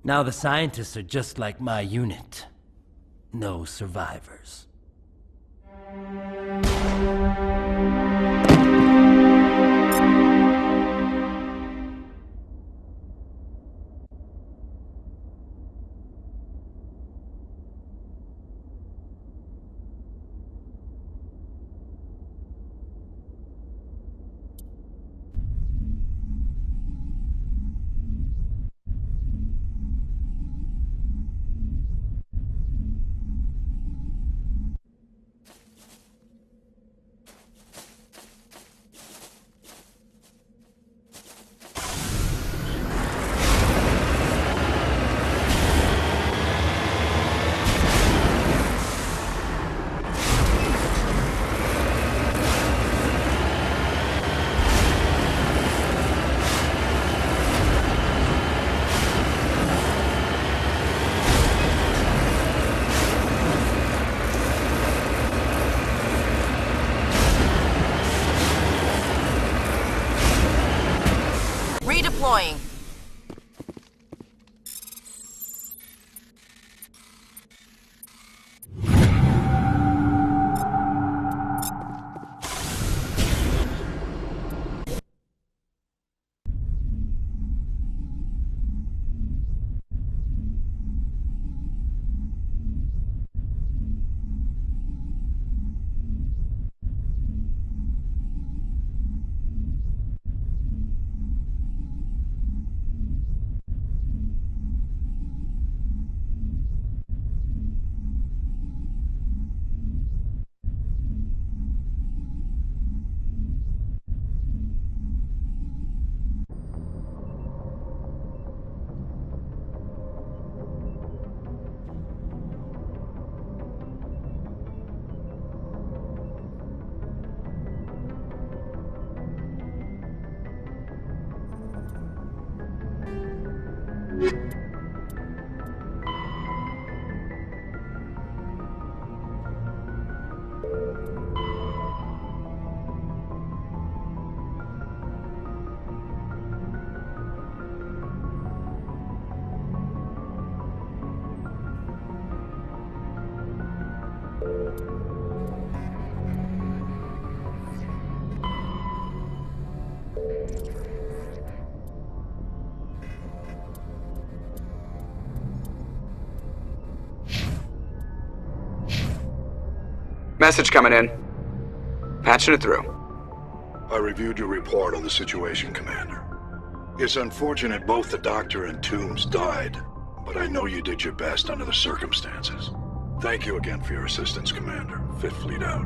S21: Now the scientists are just like my unit. No survivors.
S5: Redeploying.
S15: Message coming in. Patching it through.
S19: I reviewed your report on the situation, Commander. It's unfortunate both the Doctor and Toombs died, but I know you did your best under the circumstances. Thank you again for your assistance, Commander. Fifth Fleet out.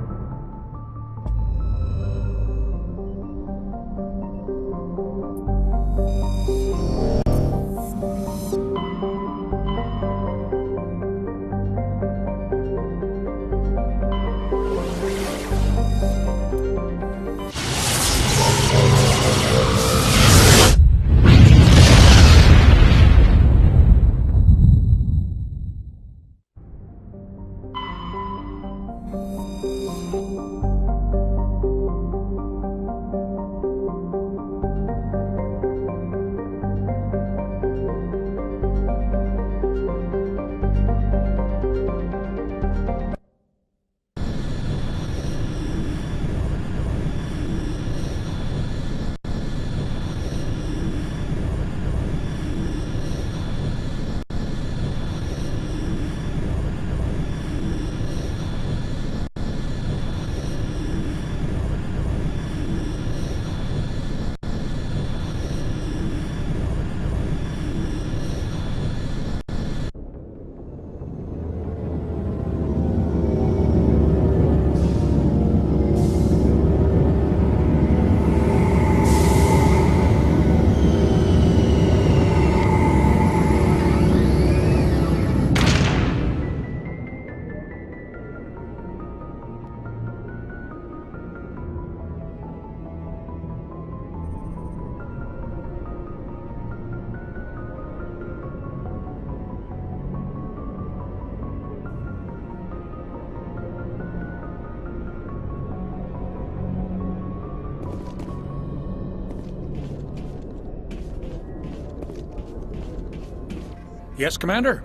S13: Yes, Commander?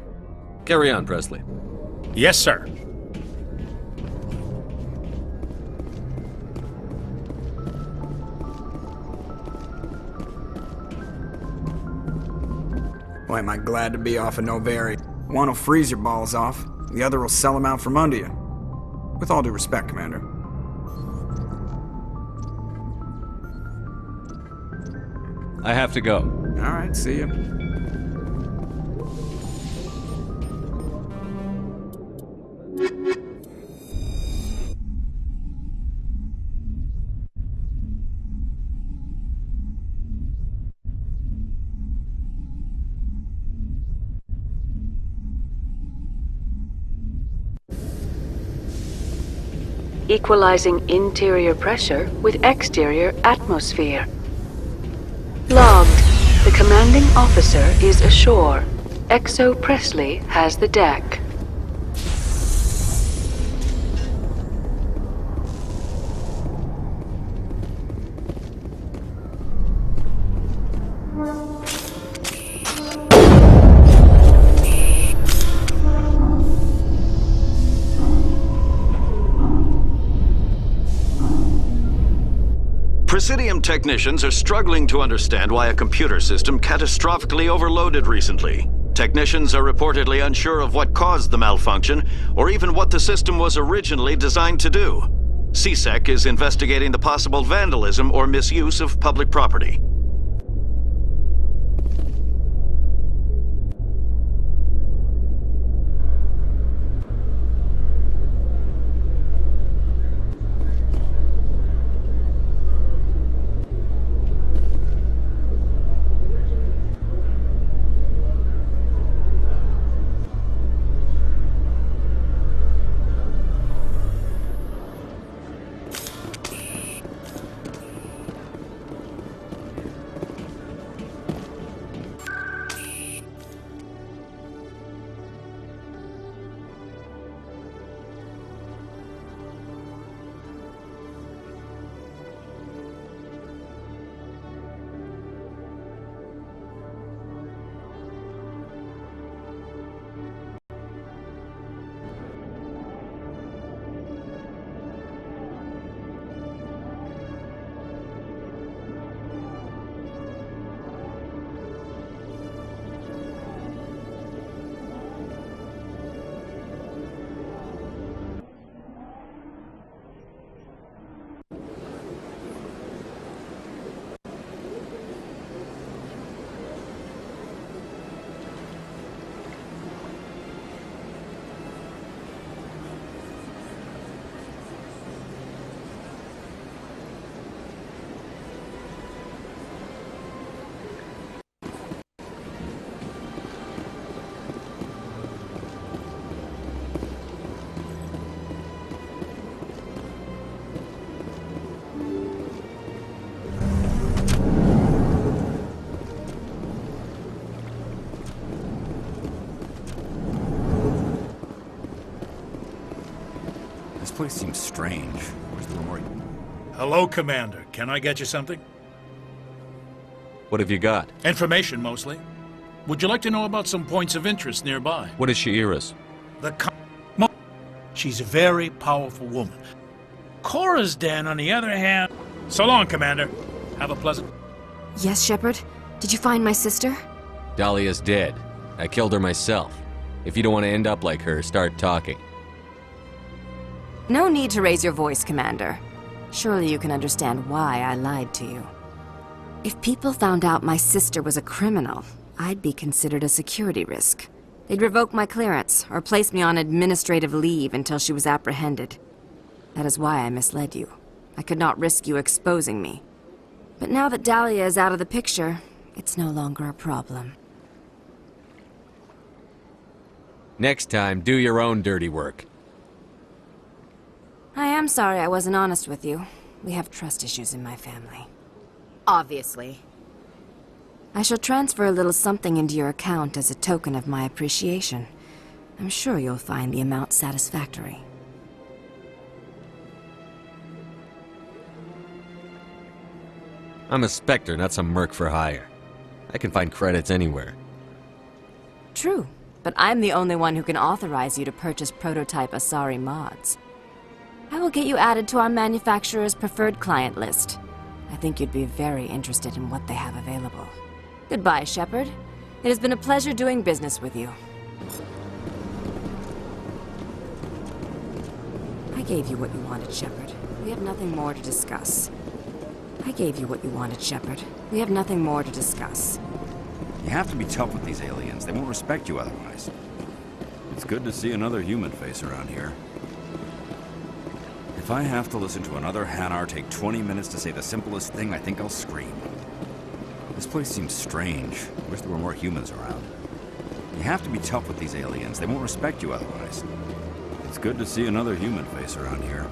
S4: Carry on, Presley.
S13: Yes, sir.
S15: Boy, am I glad to be off of Novari. One will freeze your balls off, the other will sell them out from under you. With all due respect, Commander.
S4: I have to go.
S15: Alright, see you.
S6: Equalizing interior pressure with exterior atmosphere. Logged. The commanding officer is ashore. Exo Presley has the deck.
S22: Presidium technicians are struggling to understand why a computer system catastrophically overloaded recently. Technicians are reportedly unsure of what caused the malfunction, or even what the system was originally designed to do. CSEC is investigating the possible vandalism or misuse of public property.
S23: This place seems strange. Where's the more...
S13: Hello, Commander. Can I get you something?
S4: What have you got?
S13: Information, mostly. Would you like to know about some points of interest nearby?
S4: What is Shi'ira's?
S13: She's a very powerful woman. Cora's den, on the other hand... So long, Commander. Have a pleasant...
S24: Yes, Shepard? Did you find my sister?
S4: Dahlia's dead. I killed her myself. If you don't want to end up like her, start talking.
S24: No need to raise your voice, Commander. Surely you can understand why I lied to you. If people found out my sister was a criminal, I'd be considered a security risk. They'd revoke my clearance, or place me on administrative leave until she was apprehended. That is why I misled you. I could not risk you exposing me. But now that Dahlia is out of the picture, it's no longer a problem.
S4: Next time, do your own dirty work.
S24: I am sorry I wasn't honest with you. We have trust issues in my family.
S5: Obviously.
S24: I shall transfer a little something into your account as a token of my appreciation. I'm sure you'll find the amount satisfactory.
S4: I'm a Spectre, not some merc for hire. I can find credits anywhere.
S24: True, but I'm the only one who can authorize you to purchase prototype Asari mods. I will get you added to our manufacturer's preferred client list. I think you'd be very interested in what they have available. Goodbye, Shepard. It has been a pleasure doing business with you. I gave you what you wanted, Shepard. We have nothing more to discuss. I gave you what you wanted, Shepard. We have nothing more to discuss.
S23: You have to be tough with these aliens. They won't respect you otherwise. It's good to see another human face around here. If I have to listen to another Hanar take 20 minutes to say the simplest thing, I think I'll scream. This place seems strange. I wish there were more humans around. You have to be tough with these aliens. They won't respect you otherwise. It's good to see another human face around here.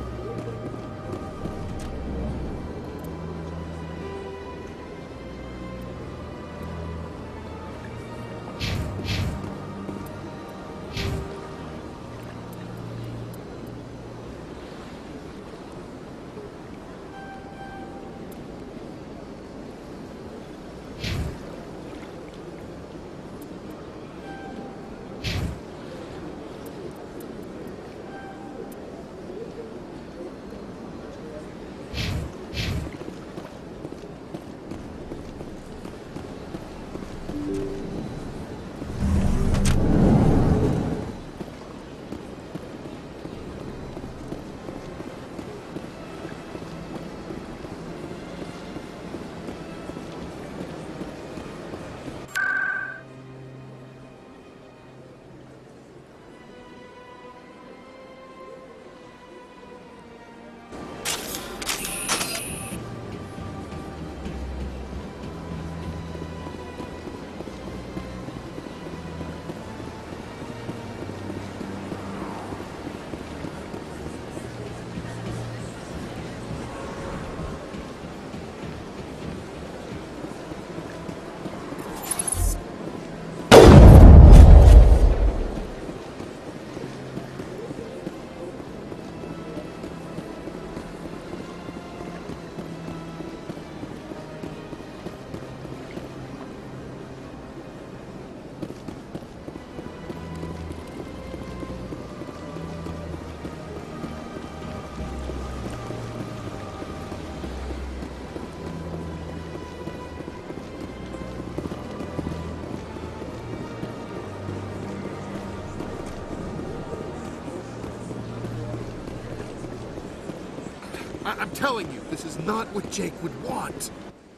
S3: I'm telling you, this is not what Jake would want.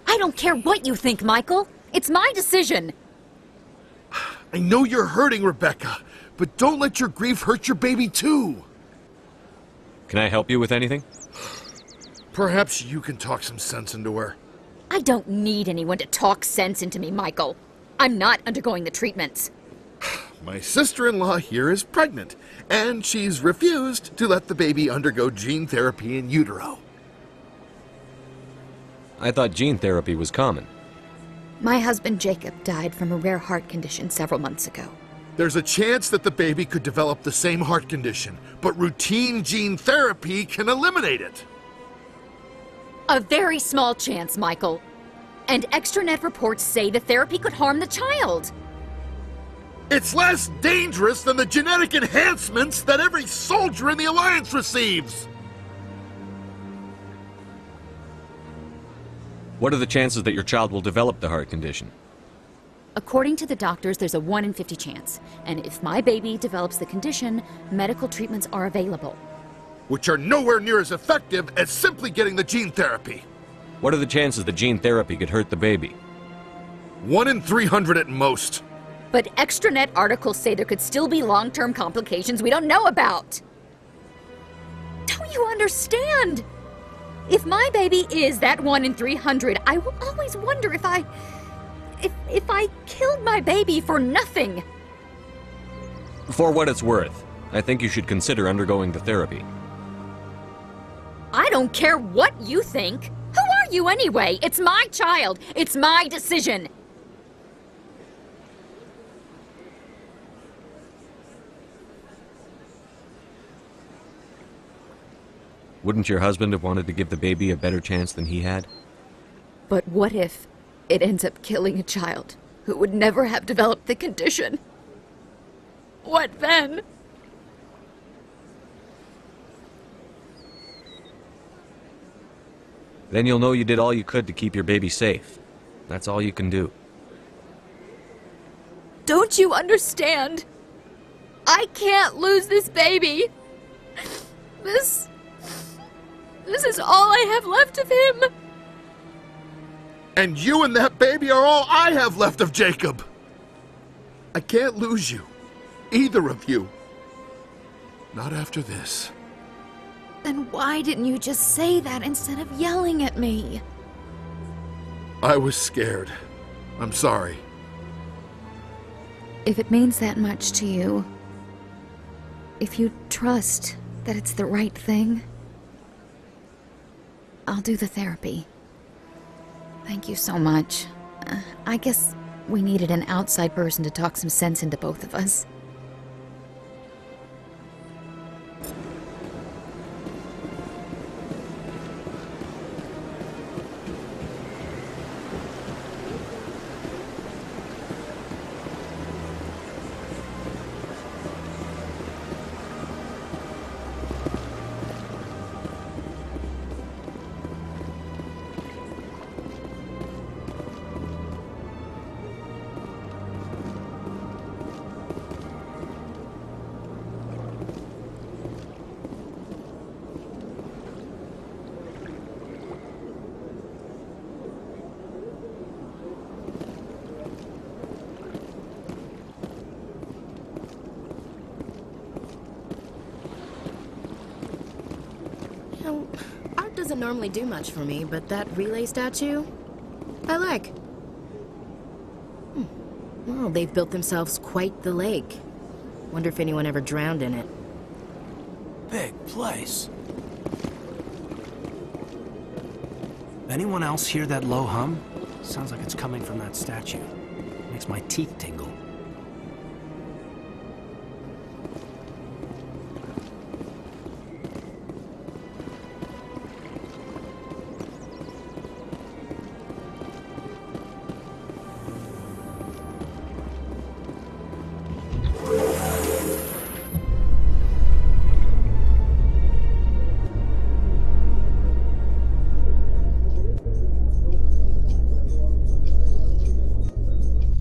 S7: I don't care what you think, Michael. It's my decision.
S3: I know you're hurting, Rebecca, but don't let your grief hurt your baby too.
S4: Can I help you with anything?
S3: Perhaps you can talk some sense into her.
S7: I don't need anyone to talk sense into me, Michael. I'm not undergoing the treatments.
S3: My sister-in-law here is pregnant, and she's refused to let the baby undergo gene therapy in utero.
S4: I thought gene therapy was common.
S7: My husband Jacob died from a rare heart condition several months ago.
S3: There's a chance that the baby could develop the same heart condition, but routine gene therapy can eliminate it.
S7: A very small chance, Michael. And extranet reports say the therapy could harm the child.
S3: It's less dangerous than the genetic enhancements that every soldier in the Alliance receives!
S4: What are the chances that your child will develop the heart condition?
S7: According to the doctors, there's a 1 in 50 chance. And if my baby develops the condition, medical treatments are available.
S3: Which are nowhere near as effective as simply getting the gene therapy.
S4: What are the chances that gene therapy could hurt the baby?
S3: 1 in 300 at most.
S7: But extranet articles say there could still be long-term complications we don't know about. Don't you understand? If my baby is that 1 in 300, I will always wonder if I killed my baby for nothing.
S4: For what it's worth, I think you should consider undergoing the therapy.
S7: I don't care what you think. Who are you anyway? It's my child. It's my decision.
S4: Wouldn't your husband have wanted to give the baby a better chance than he had?
S7: But what if it ends up killing a child who would never have developed the condition? What then?
S4: Then you'll know you did all you could to keep your baby safe. That's all you can do.
S7: Don't you understand? I can't lose this baby. This is all I have left of him.
S3: And you and that baby are all I have left of Jacob. I can't lose you. Either of you. Not after this.
S7: Then why didn't you just say that instead of yelling at me?
S3: I was scared. I'm sorry.
S7: If it means that much to you, if you trust that it's the right thing, I'll do the therapy. Thank you so much. I guess we needed an outside person to talk some sense into both of us.
S5: Art doesn't normally do much for me, but that relay statue, I like. Well, they've built themselves quite the lake. Wonder if anyone ever drowned in it.
S2: Big place. Anyone else hear that low hum? Sounds like it's coming from that statue. Makes my teeth tingle.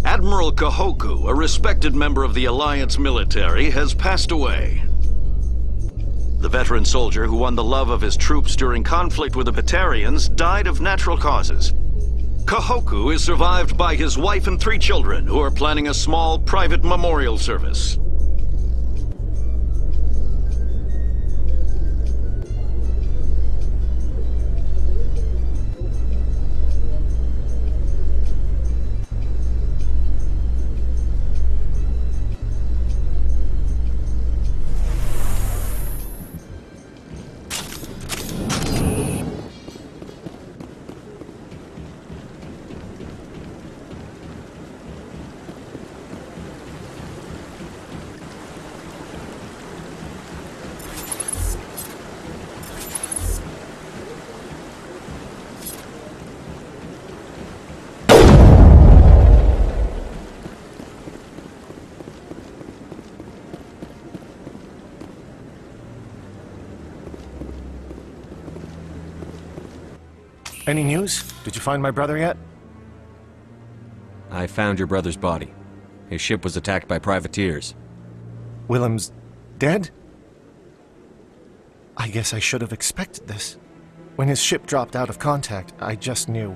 S22: Admiral Kahoku, a respected member of the Alliance military, has passed away. The veteran soldier who won the love of his troops during conflict with the Batarians died of natural causes. Kahoku is survived by his wife and 3 children, who are planning a small private memorial service.
S9: Any news? Did you find my brother yet?
S4: I found your brother's body. His ship was attacked by privateers.
S9: Willem's dead? I guess I should have expected this. When his ship dropped out of contact, I just knew.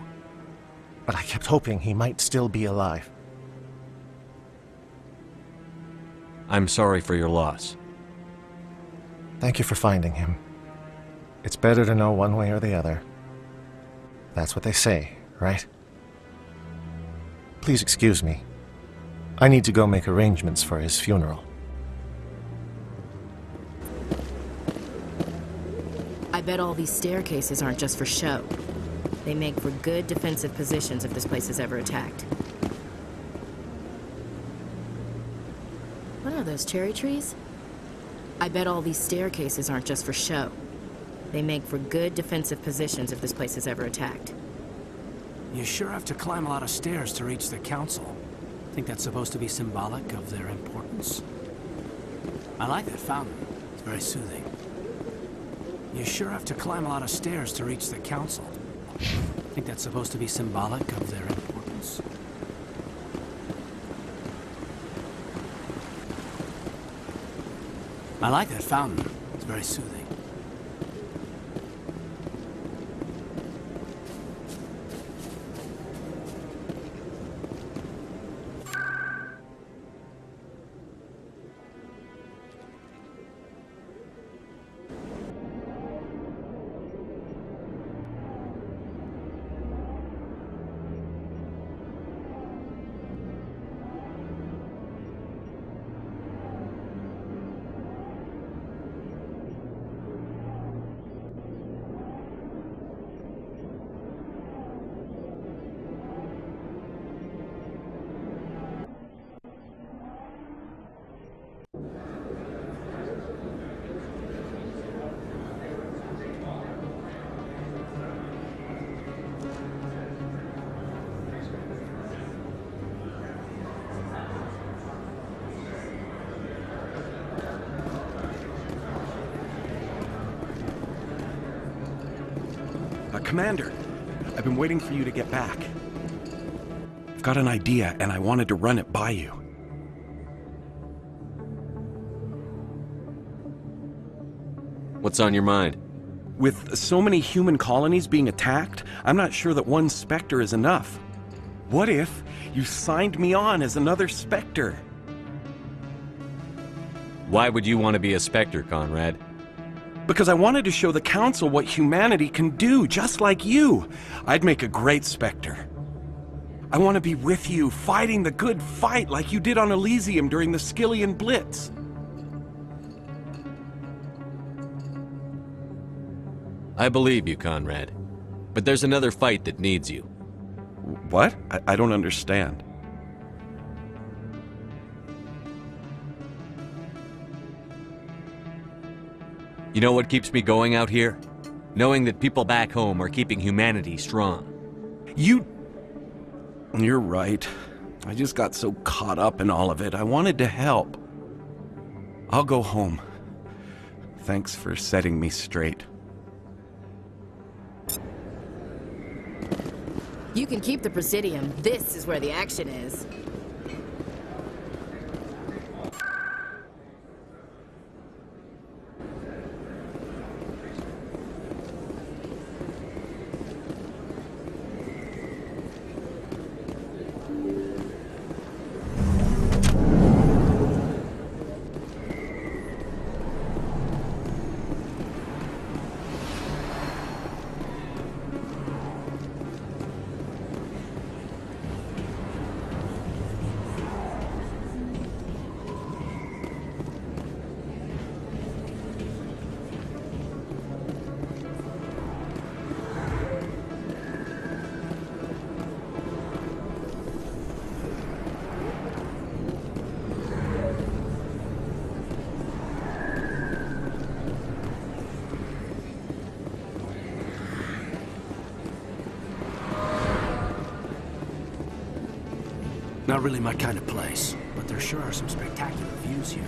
S9: But I kept hoping he might still be alive.
S4: I'm sorry for your loss.
S9: Thank you for finding him. It's better to know one way or the other. That's what they say, right? Please excuse me. I need to go make arrangements for his funeral.
S5: I bet all these staircases aren't just for show. They make for good defensive positions if this place is ever attacked. What are those, cherry trees? I bet all these staircases aren't just for show. They make for good defensive positions if this place is ever attacked.
S2: You sure have to climb a lot of stairs to reach the council. Think that's supposed to be symbolic of their importance? I like that fountain. It's very soothing. You sure have to climb a lot of stairs to reach the council. I think that's supposed to be symbolic of their importance. I like that fountain. It's very soothing.
S8: Commander, I've been waiting for you to get back. I've got an idea, and I wanted to run it by you.
S4: What's on your mind?
S8: With so many human colonies being attacked, I'm not sure that one Spectre is enough. What if you signed me on as another Spectre?
S4: Why would you want to be a Spectre, Conrad?
S8: Because I wanted to show the Council what humanity can do, just like you. I'd make a great Spectre. I want to be with you, fighting the good fight like you did on Elysium during the Skillian Blitz.
S4: I believe you, Conrad. But there's another fight that needs you.
S8: What? I don't understand.
S4: You know what keeps me going out here? Knowing that people back home are keeping humanity strong.
S8: You're right. I just got so caught up in all of it. I wanted to help. I'll go home. Thanks for setting me straight.
S5: You can keep the Presidium. This is where the action is.
S2: Not really my kind of place, but there sure are some spectacular views here.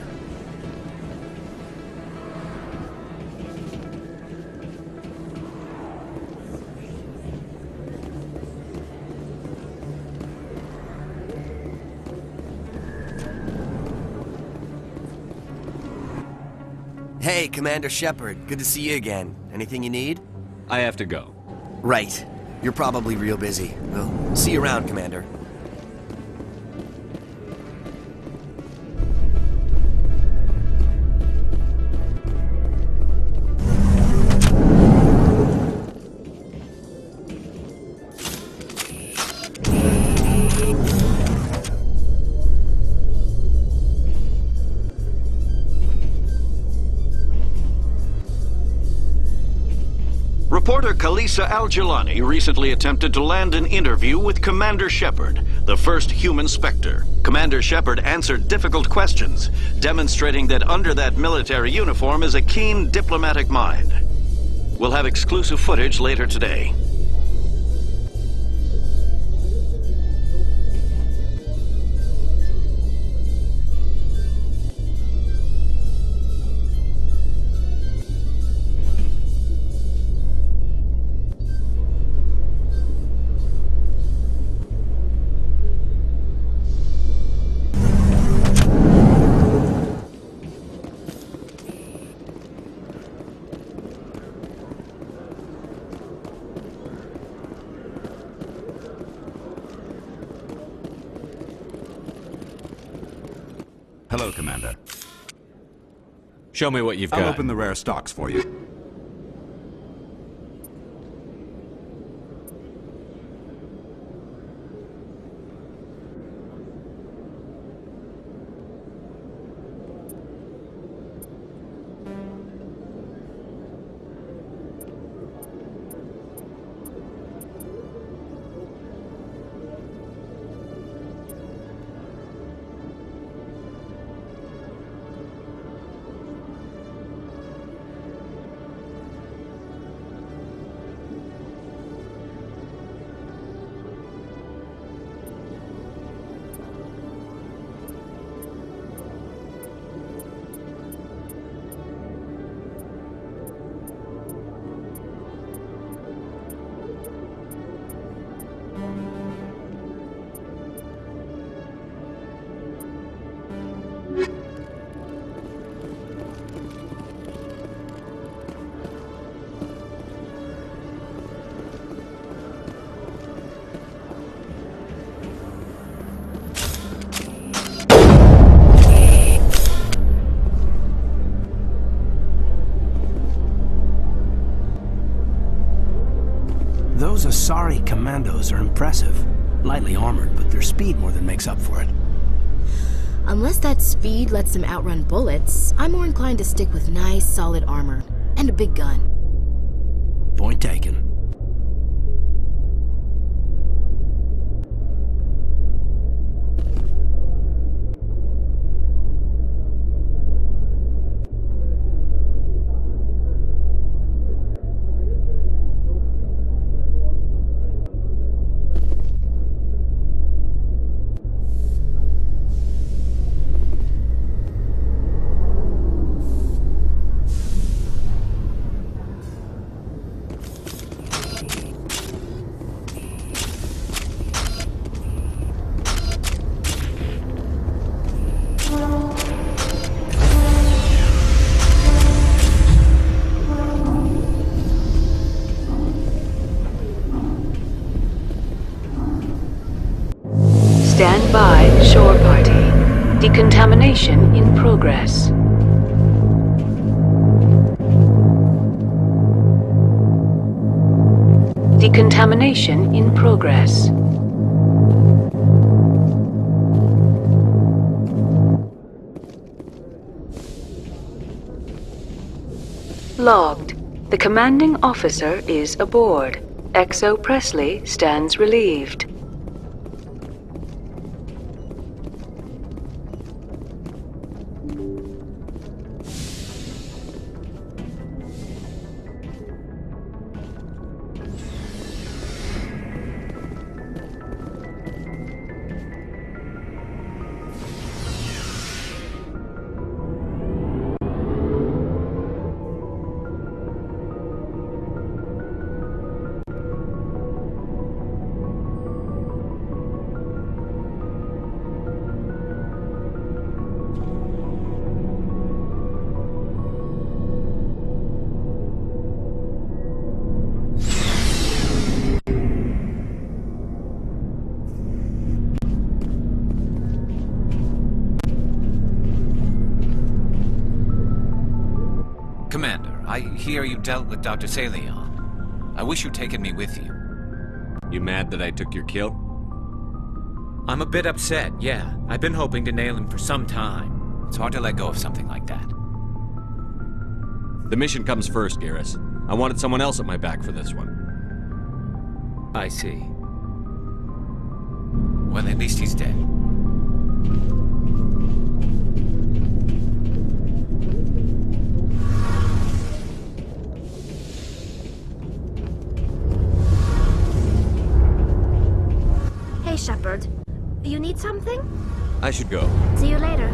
S10: Hey, Commander Shepard. Good to see you again. Anything you need?
S4: I have to go.
S10: Right. You're probably real busy. We'll see you around, Commander.
S22: Reporter Kalisa Al-Jilani recently attempted to land an interview with Commander Shepard, the first human Spectre. Commander Shepard answered difficult questions, demonstrating that under that military uniform is a keen diplomatic mind. We'll have exclusive footage later today.
S23: Hello, Commander.
S4: Show me what you've got.
S23: I'll open the rare stocks for you.
S2: Those Asari commandos are impressive. Lightly armored, but their speed more than makes up for it.
S5: Unless that speed lets them outrun bullets, I'm more inclined to stick with nice, solid armor. And a big gun.
S2: Point taken.
S6: Stand by, shore party. Decontamination in progress. Decontamination in progress. Logged. The commanding officer is aboard. XO Presley stands relieved.
S11: Commander, I hear you dealt with Dr. Salion. I wish you'd taken me with you.
S4: You mad that I took your kill?
S11: I'm a bit upset, yeah. I've been hoping to nail him for some time. It's hard to let go of something like that.
S4: The mission comes first, Garrus. I wanted someone else at my back for this one.
S11: I see. Well, at least he's dead.
S12: Hey, Shepard. You need something?
S4: I should go.
S12: See you later.